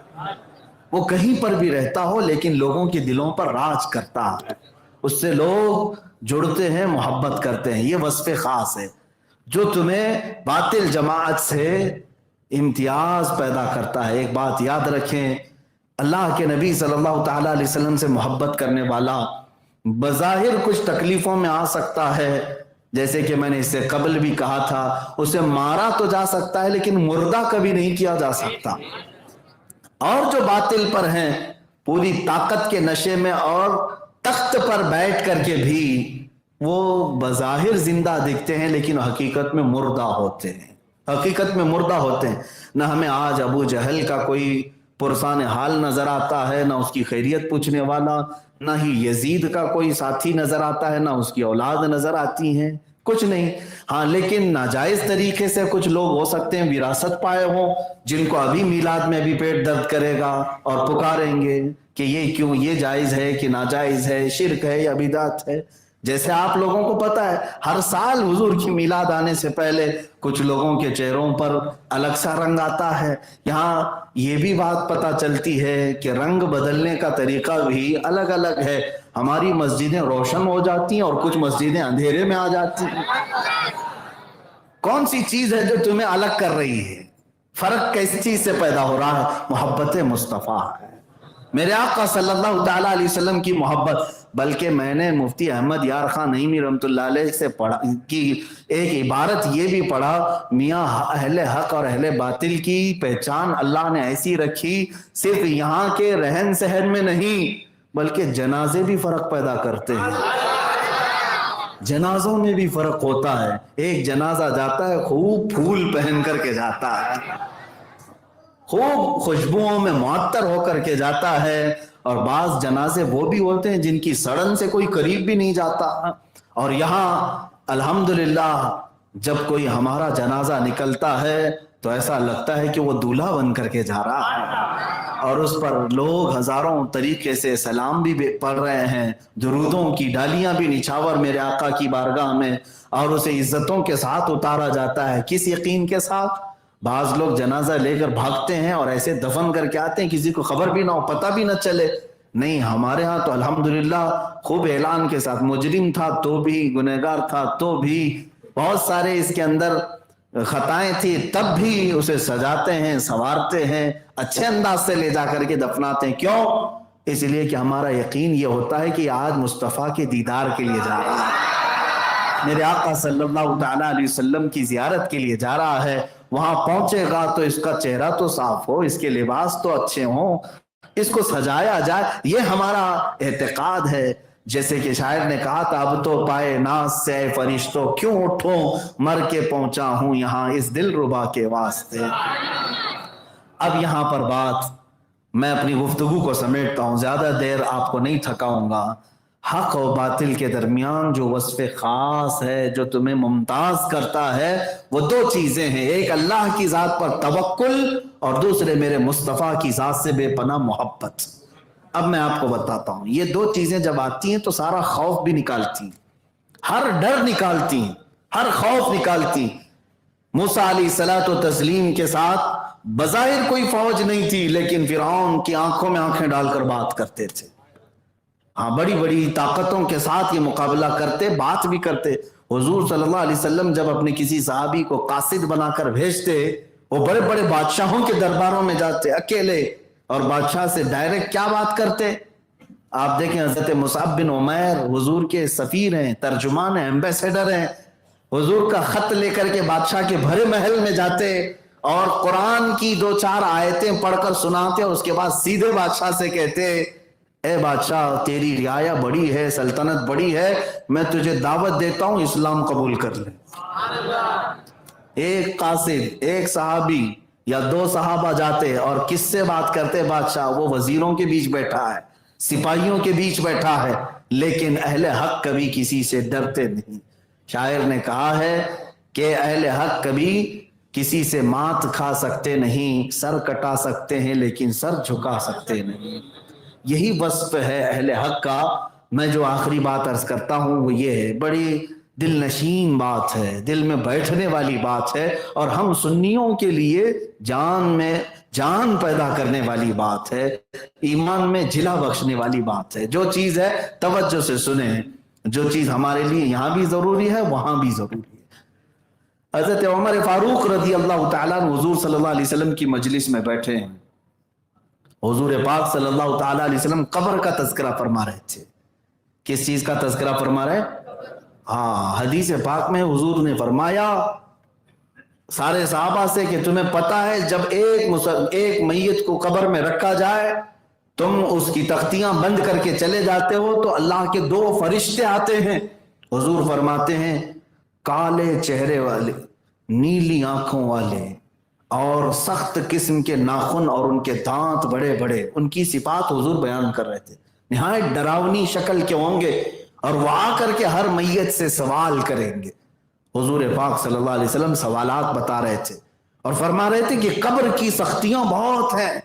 وہ کہیں پر بھی رہتا ہو لیکن لوگوں کے دلوں پر راج کرتا ہے، اس سے لوگ جڑتے ہیں، محبت کرتے ہیں، یہ وصف خاص ہے جو تمہیں باطل جماعت سے امتیاز پیدا کرتا ہے۔ ایک بات یاد رکھیں، اللہ کے نبی صلی اللہ تعالیٰ علیہ وسلم سے محبت کرنے والا بظاہر کچھ تکلیفوں میں آ سکتا ہے، جیسے کہ میں نے اس سے قبل بھی کہا تھا، اسے مارا تو جا سکتا ہے لیکن مردہ کبھی نہیں کیا جا سکتا۔ اور جو باطل پر ہیں پوری طاقت کے نشے میں اور تخت پر بیٹھ کر کے بھی وہ بظاہر زندہ دکھتے ہیں لیکن حقیقت میں مردہ ہوتے ہیں، حقیقت میں مردہ ہوتے ہیں۔ نہ ہمیں آج ابو جہل کا کوئی پرسان حال نظر آتا ہے، نہ اس کی خیریت پوچھنے والا، نہ ہی یزید کا کوئی ساتھی نظر آتا ہے، نہ اس کی اولاد نظر آتی ہیں، کچھ نہیں۔ ہاں لیکن ناجائز طریقے سے کچھ لوگ ہو سکتے ہیں وراثت پائے ہوں، جن کو ابھی میلاد میں بھی پیٹ درد کرے گا اور پکاریں گے کہ یہ کیوں، یہ جائز ہے کہ ناجائز ہے، شرک ہے یا بدعت ہے۔ جیسے آپ لوگوں کو پتا ہے ہر سال حضور کی میلاد آنے سے پہلے کچھ لوگوں کے چہروں پر الگ سا رنگ آتا ہے۔ یہاں یہ بھی بات پتہ چلتی ہے کہ رنگ بدلنے کا طریقہ بھی الگ الگ ہے، ہماری مسجدیں روشن ہو جاتی ہیں اور کچھ مسجدیں اندھیرے میں آ جاتی ہیں۔ کون سی چیز ہے جو تمہیں الگ کر رہی ہے؟ فرق کیسی چیز سے پیدا ہو رہا ہے؟ محبت مصطفیٰ ہے، میرے آقا صلی اللہ تعالیٰ علیہ وسلم کی محبت۔ بلکہ میں نے مفتی احمد یار خان نعیمی رحمۃ اللہ علیہ سے پڑھا کی ایک عبارت یہ بھی پڑھا، میاں اہل حق اور اہل باطل کی پہچان اللہ نے ایسی رکھی، صرف یہاں کے رہن سہن میں نہیں بلکہ جنازے بھی فرق پیدا کرتے ہیں، جنازوں میں بھی فرق ہوتا ہے۔ ایک جنازہ جاتا ہے خوب پھول پہن کر کے جاتا ہے، خوب خوشبوؤں میں معطر ہو کر کے جاتا ہے، اور بعض جنازے وہ بھی ہوتے ہیں جن کی سڑن سے کوئی قریب بھی نہیں جاتا۔ اور یہاں الحمدللہ جب کوئی ہمارا جنازہ نکلتا ہے تو ایسا لگتا ہے کہ وہ دولہا بن کر کے جا رہا ہے، اور اس پر لوگ ہزاروں طریقے سے سلام بھی پڑھ رہے ہیں، درودوں کی ڈالیاں بھی نچھاور میرے آقا کی بارگاہ میں، اور اسے عزتوں کے ساتھ اتارا جاتا ہے۔ کس یقین کے ساتھ؟ بعض لوگ جنازہ لے کر بھاگتے ہیں اور ایسے دفن کر کے آتے ہیں کسی کو خبر بھی نہ ہو، پتہ بھی نہ چلے۔ نہیں، ہمارے ہاں تو الحمدللہ خوب اعلان کے ساتھ، مجرم تھا تو بھی، گنہگار تھا تو بھی، بہت سارے اس کے اندر خطائیں تھی تب بھی اسے سجاتے ہیں، سنوارتے ہیں، اچھے انداز سے لے جا کر کے دفناتے ہیں۔ کیوں؟ اس لیے کہ ہمارا یقین یہ ہوتا ہے کہ آج مصطفیٰ کے دیدار کے لیے جا رہا ہے، میرے آقا صلی اللہ تعالیٰ علیہ وسلم کی زیارت کے لیے جا رہا ہے۔ وہاں پہنچے گا تو اس کا چہرہ تو صاف ہو، اس کے لباس تو اچھے ہوں، اس کو سجایا جائے، یہ ہمارا اعتقاد ہے۔ جیسے کہ شاعر نے کہا تھا، اب تو پائے ناز سے اے فرشتوں کیوں اٹھوں، مر کے پہنچا ہوں یہاں اس دل ربا کے واسطے۔ اب یہاں پر بات میں اپنی گفتگو کو سمیٹتا ہوں، زیادہ دیر آپ کو نہیں تھکاؤں گا۔ حق و باطل کے درمیان جو وصف خاص ہے جو تمہیں ممتاز کرتا ہے وہ دو چیزیں ہیں، ایک اللہ کی ذات پر توکل اور دوسرے میرے مصطفیٰ کی ذات سے بے پناہ محبت۔ اب میں آپ کو بتاتا ہوں، یہ دو چیزیں جب آتی ہیں تو سارا خوف بھی نکالتی ہیں، ہر ڈر نکالتی ہیں، ہر خوف نکالتی ہیں۔ موسیٰ علیہ الصلوۃ والتسلیم کے ساتھ بظاہر کوئی فوج نہیں تھی لیکن فرعون کی آنکھوں میں آنکھیں ڈال کر بات کرتے تھے، ہاں بڑی بڑی طاقتوں کے ساتھ یہ مقابلہ کرتے، بات بھی کرتے۔ حضور صلی اللہ علیہ وسلم جب اپنے کسی صحابی کو قاصد بنا کر بھیجتے، وہ بڑے بڑے بادشاہوں کے درباروں میں جاتے اکیلے، اور بادشاہ سے ڈائریکٹ کیا بات کرتے؟ آپ دیکھیں حضرت مصعب بن عمیر حضور کے سفیر ہیں، ترجمان ہیں، ایمبیسیڈر ہیں، حضور کا خط لے کر کے بادشاہ کے بھرے محل میں جاتے اور قرآن کی دو چار آیتیں پڑھ کر سناتے، اور اس کے بعد سیدھے بادشاہ سے کہتے، اے بادشاہ تیری رعایا بڑی ہے، سلطنت بڑی ہے، میں تجھے دعوت دیتا ہوں اسلام قبول کر لے۔ ایک قاصد، ایک صحابی یا دو صحابہ جاتے اور کس سے بات کرتے؟ بادشاہ، وہ وزیروں کے بیچ بیٹھا ہے، سپاہیوں کے بیچ بیٹھا ہے، لیکن اہل حق کبھی کسی سے ڈرتے نہیں۔ شاعر نے کہا ہے کہ اہل حق کبھی کسی سے مات کھا سکتے نہیں، سر کٹا سکتے ہیں لیکن سر جھکا سکتے نہیں. یہی وصف ہے اہل حق کا. میں جو آخری بات عرض کرتا ہوں وہ یہ ہے، بڑی دل نشین بات ہے، دل میں بیٹھنے والی بات ہے، اور ہم سنیوں کے لیے جان میں جان پیدا کرنے والی بات ہے، ایمان میں جلا بخشنے والی بات ہے. جو چیز ہے توجہ سے سنیں، جو چیز ہمارے لیے یہاں بھی ضروری ہے وہاں بھی ضروری ہے. حضرت عمر فاروق رضی اللہ تعالیٰ عنہ حضور صلی اللہ علیہ وسلم کی مجلس میں بیٹھے ہیں. حضور پاک صلی اللہ تعالیٰ علیہ وسلم قبر کا تذکرہ فرما رہے تھے. کس چیز کا تذکرہ فرما رہے؟ ہاں، حدیث پاک میں حضور نے فرمایا سارے صحابہ سے کہ تمہیں پتا ہے جب ایک میت کو قبر میں رکھا جائے تم اس کی تختیاں بند کر کے چلے جاتے ہو تو اللہ کے 2 فرشتے آتے ہیں. حضور فرماتے ہیں کالے چہرے والے، نیلی آنکھوں والے اور سخت قسم کے ناخن اور ان کے دانت بڑے بڑے، ان کی صفات حضور بیان کر رہے تھے. نہایت ڈراؤنی شکل کے ہوں گے اور وہ آ کر کے ہر میت سے سوال کریں گے. حضور پاک صلی اللہ علیہ وسلم سوالات بتا رہے تھے اور فرما رہے تھے کہ قبر کی سختیاں بہت ہیں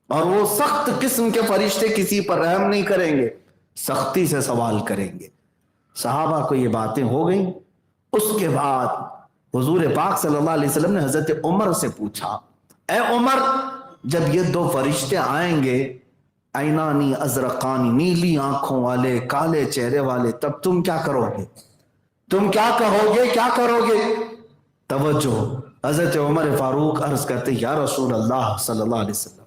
اور وہ سخت قسم کے فرشتے کسی پر رحم نہیں کریں گے، سختی سے سوال کریں گے. صحابہ کو یہ باتیں ہو گئیں. اس کے بعد حضور پاک صلی اللہ علیہ وسلم نے حضرت عمر سے پوچھا، اے عمر جب یہ 2 فرشتے آئیں گے، عینانی ازرقانی، نیلی آنکھوں والے، کالے چہرے والے، تب تم کیا کرو گے؟ تم کیا کہو گے؟ کیا کرو گے؟ توجہ. حضرت عمر فاروق عرض کرتے یا رسول اللہ صلی اللہ علیہ وسلم،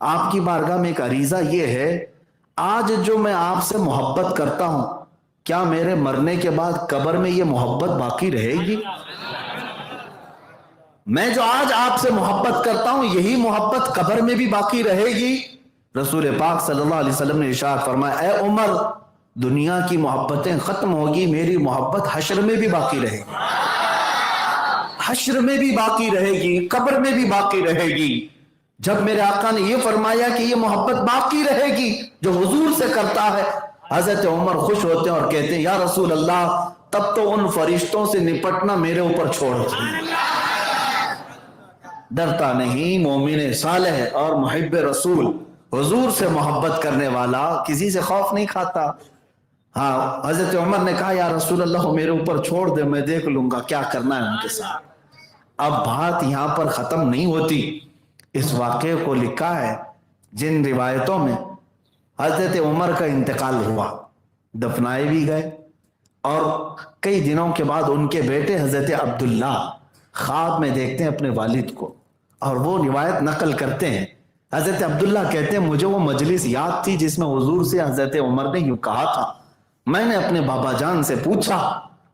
آپ کی بارگاہ میں ایک عریضہ یہ ہے، آج جو میں آپ سے محبت کرتا ہوں کیا میرے مرنے کے بعد قبر میں یہ محبت باقی رہے گی؟ میں جو آج آپ سے محبت کرتا ہوں یہی محبت قبر میں بھی باقی رہے گی؟ رسول پاک صلی اللہ علیہ وسلم نے ارشاد فرمایا اے عمر دنیا کی محبتیں ختم ہوگی، میری محبت حشر میں بھی باقی رہے گی، حشر میں بھی باقی رہے گی، قبر میں بھی باقی رہے گی. جب میرے آقا نے یہ فرمایا کہ یہ محبت باقی رہے گی جو حضور سے کرتا ہے، حضرت عمر خوش ہوتے ہیں اور کہتے ہیں یا رسول اللہ تب تو ان فرشتوں سے نپٹنا میرے اوپر چھوڑ دیں. ڈرتا نہیں، مومن صالح اور محب رسول حضور سے محبت کرنے والا کسی سے خوف نہیں کھاتا. ہاں، حضرت عمر نے کہا یا رسول اللہ میرے اوپر چھوڑ دے، میں دیکھ لوں گا کیا کرنا ہے ان کے ساتھ. اب بات یہاں پر ختم نہیں ہوتی. اس واقعے کو لکھا ہے جن روایتوں میں حضرت عمر کا انتقال ہوا، دفنائے بھی گئے، اور کئی دنوں کے بعد ان کے بیٹے حضرت عبداللہ خواب میں دیکھتے ہیں اپنے والد کو اور وہ روایت نقل کرتے ہیں. حضرت عبداللہ کہتے ہیں مجھے وہ مجلس یاد تھی جس میں حضور سے حضرت عمر نے یوں کہا تھا، میں نے اپنے بابا جان سے پوچھا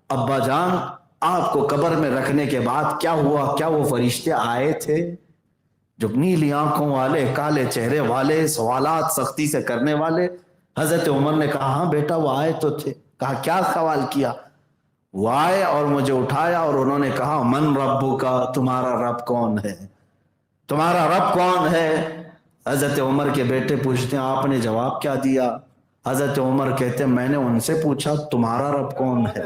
ابا جان آپ کو قبر میں رکھنے کے بعد کیا ہوا؟ کیا وہ فرشتے آئے تھے جو نیلی آنکھوں والے، کالے چہرے والے، سوالات سختی سے کرنے والے؟ حضرت عمر نے کہا ہاں بیٹا وہ آئے تو تھے. کہا کیا سوال کیا؟ وہ آئے اور مجھے اٹھایا اور انہوں نے کہا من ربو کا، تمہارا رب کون ہے؟ تمہارا رب کون ہے؟ حضرت عمر کے بیٹے پوچھتے ہیں آپ نے جواب کیا دیا؟ حضرت عمر کہتے ہیں میں نے ان سے پوچھا تمہارا رب کون ہے؟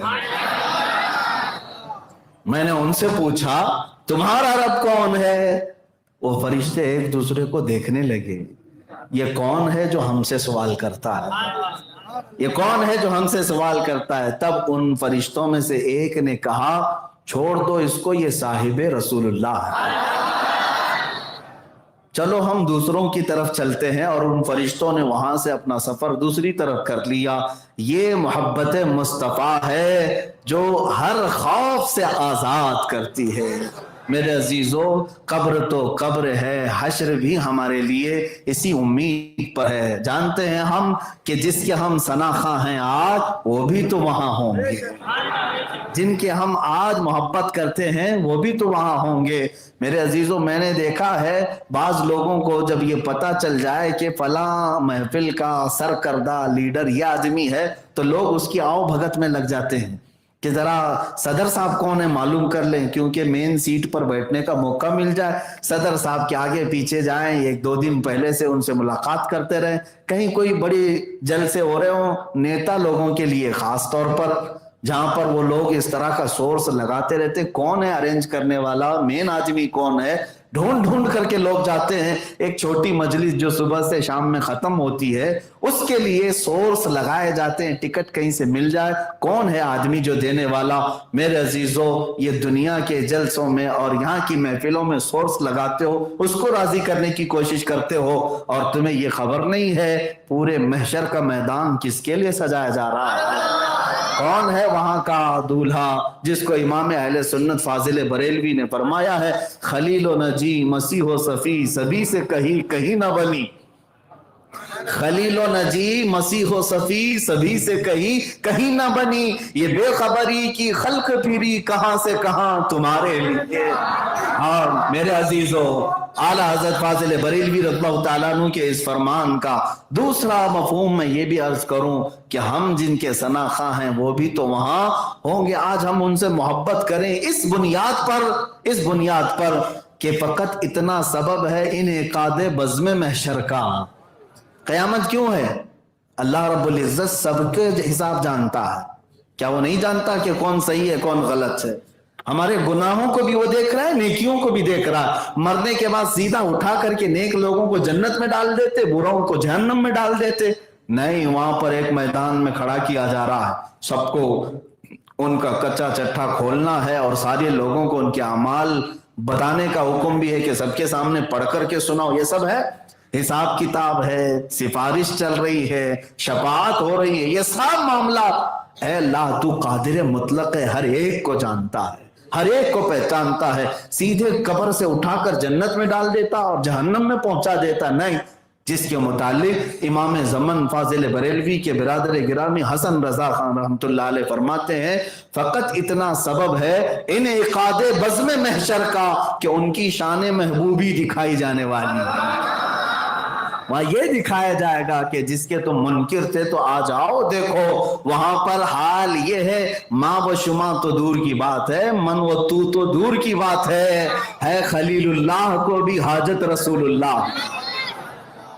میں نے ان سے پوچھا تمہارا رب کون ہے؟ وہ فرشتے ایک دوسرے کو دیکھنے لگے، یہ کون ہے جو ہم سے سوال کرتا ہے؟ یہ کون ہے جو ہم سے سوال کرتا ہے؟ تب ان فرشتوں میں سے ایک نے کہا چھوڑ دو اس کو، یہ صاحب رسول اللہ ہے، چلو ہم دوسروں کی طرف چلتے ہیں. اور ان فرشتوں نے وہاں سے اپنا سفر دوسری طرف کر لیا. یہ محبت مصطفیٰ ہے جو ہر خوف سے آزاد کرتی ہے. میرے عزیزو قبر تو قبر ہے، حشر بھی ہمارے لیے اسی امید پر ہے. جانتے ہیں ہم کہ جس کے ہم ثناخواں ہیں آج وہ بھی تو وہاں ہوں گے، جن کے ہم آج محبت کرتے ہیں وہ بھی تو وہاں ہوں گے. میرے عزیزو میں نے دیکھا ہے بعض لوگوں کو جب یہ پتا چل جائے کہ فلاں محفل کا سرکردہ لیڈر یہ آدمی ہے تو لوگ اس کی آؤ بھگت میں لگ جاتے ہیں کہ ذرا صدر صاحب کون ہے معلوم کر لیں، کیونکہ مین سیٹ پر بیٹھنے کا موقع مل جائے. صدر صاحب کے آگے پیچھے جائیں، 1-2 دن پہلے سے ان سے ملاقات کرتے رہیں، کہیں کوئی بڑی جلسے ہو رہے ہوں نیتا لوگوں کے لیے خاص طور پر جہاں پر وہ لوگ اس طرح کا سورس لگاتے رہتے، کون ہے ارینج کرنے والا، مین آدمی کون ہے، ڈھونڈ ڈھونڈ کر کے لوگ جاتے ہیں۔ ایک چھوٹی مجلس جو صبح سے شام میں ختم ہوتی ہے، اس کے لیے سورس لگائے جاتے ہیں، ٹکٹ کہیں سے مل جائے، کون ہے آدمی جو دینے والا۔ میرے عزیزو، یہ دنیا کے جلسوں میں اور یہاں کی محفلوں میں سورس لگاتے ہو، اس کو راضی کرنے کی کوشش کرتے ہو، اور تمہیں یہ خبر نہیں ہے پورے محشر کا میدان کس کے لیے سجایا جا رہا ہے، کون ہے وہاں کا دولہا، جس کو امام اہل سنت فاضل بریلوی نے فرمایا ہے خلیل و نجی مسیح و صفی سبھی سے کہیں نہ بنی، خلیل و نجی مسیح و صفی سبھی سے کہیں نہ بنی، یہ بے خبری کی خلق پھری کہاں سے کہاں تمہارے لیے۔ اور میرے عزیزو، اعلیٰ حضرت فاضل بریلوی رضی اللہ تعالیٰ عنہ کے اس فرمان کا دوسرا مفہوم میں یہ بھی عرض کروں کہ ہم جن کے ثنا خواہ ہیں وہ بھی تو وہاں ہوں گے۔ آج ہم ان سے محبت کریں اس بنیاد پر کہ فقط اتنا سبب ہے انعقاد بزم محشر کا۔ قیامت کیوں ہے؟ اللہ رب العزت سب کے حساب جانتا ہے، کیا وہ نہیں جانتا کہ کون صحیح ہے کون غلط ہے؟ ہمارے گناہوں کو بھی وہ دیکھ رہا ہے، نیکیوں کو بھی دیکھ رہا ہے۔ مرنے کے بعد سیدھا اٹھا کر کے نیک لوگوں کو جنت میں ڈال دیتے، بروں کو جہنم میں ڈال دیتے؟ نہیں، وہاں پر ایک میدان میں کھڑا کیا جا رہا ہے، سب کو ان کا کچا چٹھا کھولنا ہے اور سارے لوگوں کو ان کے اعمال بتانے کا حکم بھی ہے کہ سب کے سامنے پڑھ کر کے سناؤ۔ یہ سب ہے، حساب کتاب ہے، سفارش چل رہی ہے، شفاعت ہو رہی ہے، یہ سب معاملات۔ اے اللہ، تو قادر مطلق ہے، ہر ایک کو جانتا ہے، ہر ایک کو پہچانتا ہے، سیدھے قبر سے اٹھا کر جنت میں ڈال دیتا اور جہنم میں پہنچا دیتا نہیں۔ جس کے متعلق امام زمن فاضل بریلوی کے برادر گرامی حسن رضا خان رحمۃ اللہ علیہ فرماتے ہیں فقط اتنا سبب ہے انعقاد بزم محشر کا کہ ان کی شان محبوبی دکھائی جانے والی ہے۔ وہاں یہ دکھایا جائے گا کہ جس کے تم منکر تھے تو آ جاؤ دیکھو، وہاں پر حال یہ ہے، ماں و شما تو دور کی بات ہے، من و تو دور کی بات ہے خلیل اللہ کو بھی حاجت رسول اللہ۔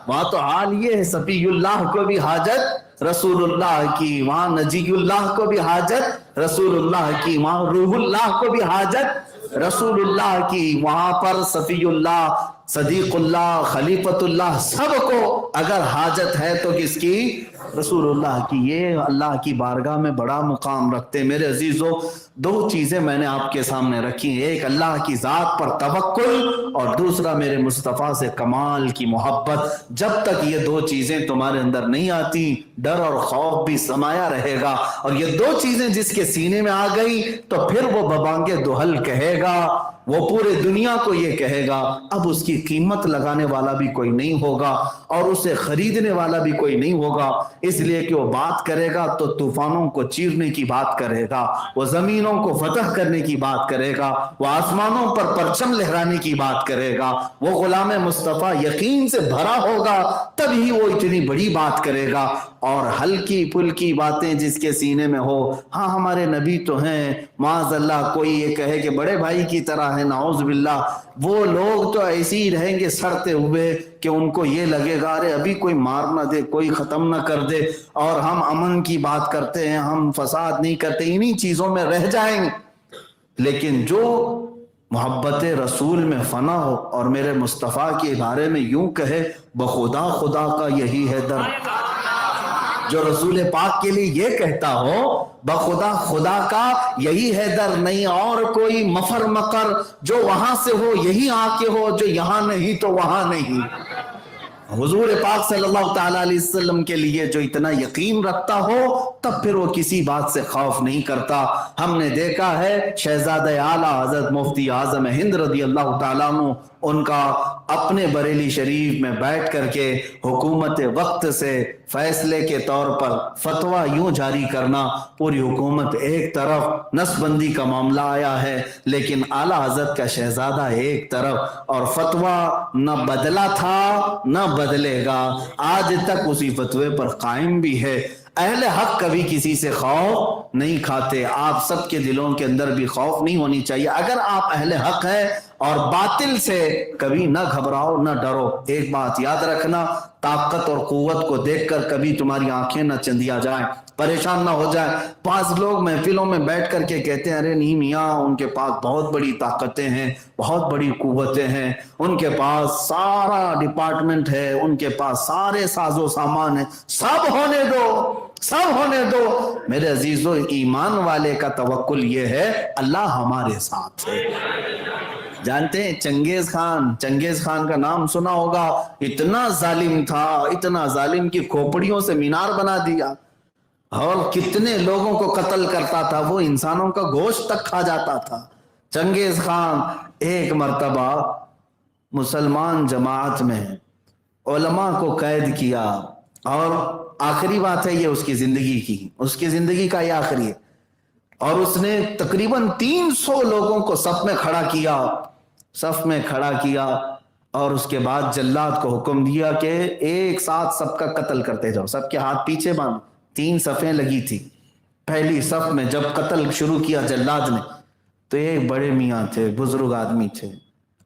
وہاں تو حال یہ ہے، صفی اللہ کو بھی حاجت رسول اللہ کی، وہاں نجی اللہ کو بھی حاجت رسول اللہ کی، وہاں روح اللہ کو بھی حاجت رسول اللہ کی، وہاں پر صفی اللہ، صدیق اللہ، خلیفت اللہ، سب کو اگر حاجت ہے تو کس کی؟ رسول اللہ کی۔ یہ اللہ کی بارگاہ میں بڑا مقام رکھتے ہیں۔ میرے عزیزو، دو چیزیں میں نے آپ کے سامنے رکھی ہیں، ایک اللہ کی ذات پر توکل اور دوسرا میرے مصطفیٰ سے کمال کی محبت۔ جب تک یہ دو چیزیں تمہارے اندر نہیں آتی، ڈر اور خوف بھی سمایا رہے گا، اور یہ دو چیزیں جس کے سینے میں آ گئی تو پھر وہ ببانگ دہل کہے گا، وہ پورے دنیا کو یہ کہے گا، اب اس کی قیمت لگانے والا بھی کوئی نہیں ہوگا اور اسے خریدنے والا بھی کوئی نہیں ہوگا، اس لیے کہ وہ بات کرے گا تو طوفانوں کو چیرنے کی بات کرے گا، وہ زمینوں کو فتح کرنے کی بات کرے گا، وہ آسمانوں پر پرچم لہرانے کی بات کرے گا، وہ غلام مصطفیٰ یقین سے بھرا ہوگا تبھی وہ اتنی بڑی بات کرے گا۔ اور ہلکی پھلکی باتیں جس کے سینے میں ہو، ہاں ہمارے نبی تو ہیں، معاذ اللہ کوئی یہ کہے کہ بڑے بھائی کی طرح ہے، نعوذ باللہ، وہ لوگ تو ایسے ہی رہیں گے سڑتے ہوئے کہ ان کو یہ لگے گا ارے ابھی کوئی مار نہ دے، کوئی ختم نہ کر دے، اور ہم امن کی بات کرتے ہیں، ہم فساد نہیں کرتے، انہی چیزوں میں رہ جائیں گے۔ لیکن جو محبت رسول میں فنا ہو اور میرے مصطفیٰ کے بارے میں یوں کہے بخدا خدا کا یہی ہے در، جو رسول پاک کے لیے یہ کہتا ہو بخدا خدا کا یہی ہے در، نہیں اور کوئی مفر مقر، جو وہاں سے ہو یہی آ کے ہو، جو یہاں نہیں تو وہاں نہیں۔ حضور پاک صلی اللہ تعالیٰ علیہ وسلم کے لیے جو اتنا یقین رکھتا ہو تب پھر وہ کسی بات سے خوف نہیں کرتا۔ ہم نے دیکھا ہے شہزادہ اعلیٰ حضرت مفتی اعظم ہند رضی اللہ تعالیٰ عنہ، ان کا اپنے بریلی شریف میں بیٹھ کر کے حکومت وقت سے فیصلے کے طور پر فتویٰ یوں جاری کرنا، پوری حکومت ایک طرف، نسب بندی کا معاملہ آیا ہے لیکن اعلیٰ حضرت کا شہزادہ ایک طرف، اور فتویٰ نہ بدلا تھا نہ بدلے گا، آج تک اسی فتوے پر قائم بھی ہے۔ اہل حق کبھی کسی سے خوف نہیں کھاتے، آپ سب کے دلوں کے اندر بھی خوف نہیں ہونی چاہیے۔ اگر آپ اہل حق ہیں اور باطل سے کبھی نہ گھبراؤ نہ ڈرو۔ ایک بات یاد رکھنا، طاقت اور قوت کو دیکھ کر کبھی تمہاری آنکھیں نہ چندیا جائیں۔ پریشان نہ ہو جائے۔ بعض لوگ محفلوں میں بیٹھ کر کے کہتے ہیں ارے نہیں میاں ان کے پاس بہت بڑی طاقتیں ہیں، بہت بڑی قوتیں ہیں، ان کے پاس سارا ڈپارٹمنٹ ہے، ان کے پاس سارے ساز و سامان ہے، سب ہونے دو، سب ہونے دو۔ میرے عزیزو، ایمان والے کا توکل یہ ہے اللہ ہمارے ساتھ ہے۔ جانتے ہیں چنگیز خان کا نام سنا ہوگا، اتنا ظالم تھا، اتنا ظالم کی کھوپڑیوں سے مینار بنا دیا، اور کتنے لوگوں کو قتل کرتا تھا، وہ انسانوں کا گوشت تک کھا جاتا تھا۔ چنگیز خان ایک مرتبہ مسلمان جماعت میں علماء کو قید کیا، اور آخری بات ہے یہ اس کی زندگی کا یہ آخری ہے، اور اس نے تقریباً 300 لوگوں کو صف میں کھڑا کیا، اور اس کے بعد جلاد کو حکم دیا کہ ایک ساتھ سب کا قتل کرتے جاؤ، سب کے ہاتھ پیچھے باندھ۔ 3 صفیں لگی تھی، پہلی صف میں جب قتل شروع کیا جلاد نے، تو ایک بڑے میاں تھے، بزرگ آدمی تھے،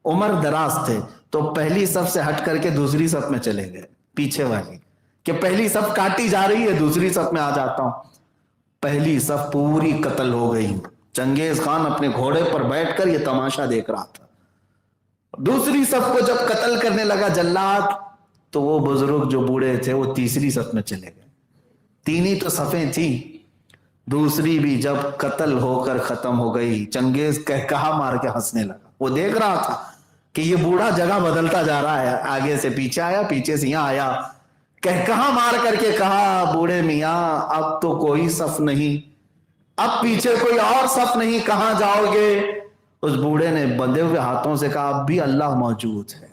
عمر دراز تھے، تو پہلی صف سے ہٹ کر کے دوسری صف میں چلے گئے، پیچھے والی، کہ پہلی صف کاٹی جا رہی ہے، دوسری صف میں آ جاتا ہوں۔ پہلی صف پوری قتل ہو گئی، چنگیز خان اپنے گھوڑے پر بیٹھ کر یہ تماشا دیکھ رہا تھا۔ دوسری صف کو جب قتل کرنے لگا جلاد، تو وہ بزرگ جو بوڑھے تھے وہ تیسری صف میں چلے گئے۔ 3 ہی تو صفیں تھیں، دوسری بھی جب قتل ہو کر ختم ہو گئی، چنگیز کہا مار کے ہنسنے لگا۔ وہ دیکھ رہا تھا کہ یہ بوڑھا جگہ بدلتا جا رہا ہے، آگے سے پیچھے آیا، پیچھے سے یہاں آیا، کہا مار کر کے کہا بوڑھے میاں اب تو کوئی صف نہیں، اب پیچھے کوئی اور صف نہیں، کہاں جاؤ گے؟ اس بوڑھے نے بندھے ہوئے ہاتھوں سے کہا اب بھی اللہ موجود ہے،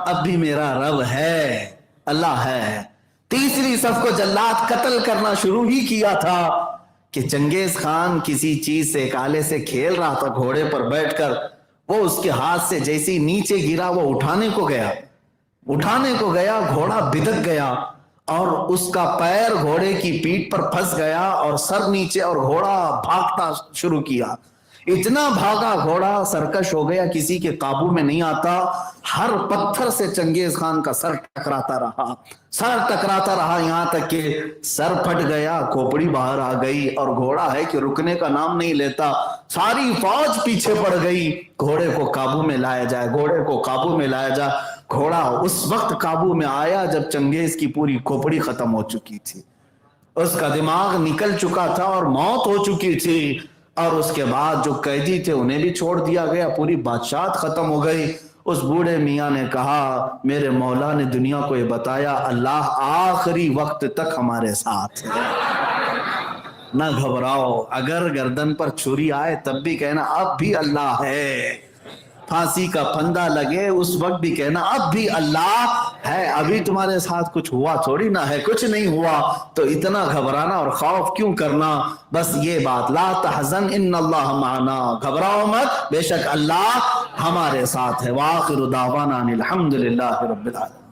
اب بھی میرا رب ہے، اللہ ہے۔ تیسری صف کو جلاد قتل کرنا شروع ہی کیا تھا کہ چنگیز خان کسی چیز سے، ایک آلے سے کھیل رہا تھا گھوڑے پر بیٹھ کر، وہ اس کے ہاتھ سے جیسے نیچے گرا، وہ اٹھانے کو گیا، گھوڑا بدک گیا، اور اس کا پیر گھوڑے کی پیٹھ پر پھنس گیا، اور سر نیچے، اور گھوڑا بھاگتا شروع کیا۔ اتنا بھاگا گھوڑا، سرکش ہو گیا، کسی کے قابو میں نہیں آتا، ہر پتھر سے چنگیز خان کا سر ٹکراتا رہا، یہاں تک کہ سر پھٹ گیا، کھوپڑی باہر آ گئی، اور گھوڑا ہے کہ رکنے کا نام نہیں لیتا، ساری فوج پیچھے پڑ گئی، گھوڑے کو قابو میں لایا جائے۔ گھوڑا اس وقت قابو میں آیا جب چنگیز کی پوری کھوپڑی ختم ہو چکی تھی، اس کا دماغ نکل چکا تھا اور موت ہو چکی تھی، اور اس کے بعد جو قیدی تھے انہیں بھی چھوڑ دیا گیا، پوری بادشاہت ختم ہو گئی۔ اس بوڑھے میاں نے کہا میرے مولا نے دنیا کو یہ بتایا اللہ آخری وقت تک ہمارے ساتھ ہے، نہ گھبراؤ، اگر گردن پر چھری آئے تب بھی کہنا اب بھی اللہ ہے، پھانسی کا پھندا لگے اس وقت بھی کہنا اب بھی اللہ ہے، ابھی تمہارے ساتھ کچھ ہوا تھوڑی نہ ہے، کچھ نہیں ہوا، تو اتنا گھبرانا اور خوف کیوں کرنا؟ بس یہ بات، لا تحزن ان اللہ معنا، گھبراؤ مت، بے شک اللہ ہمارے ساتھ ہے۔ وآخر دعوانا الحمدللہ رب العالمین۔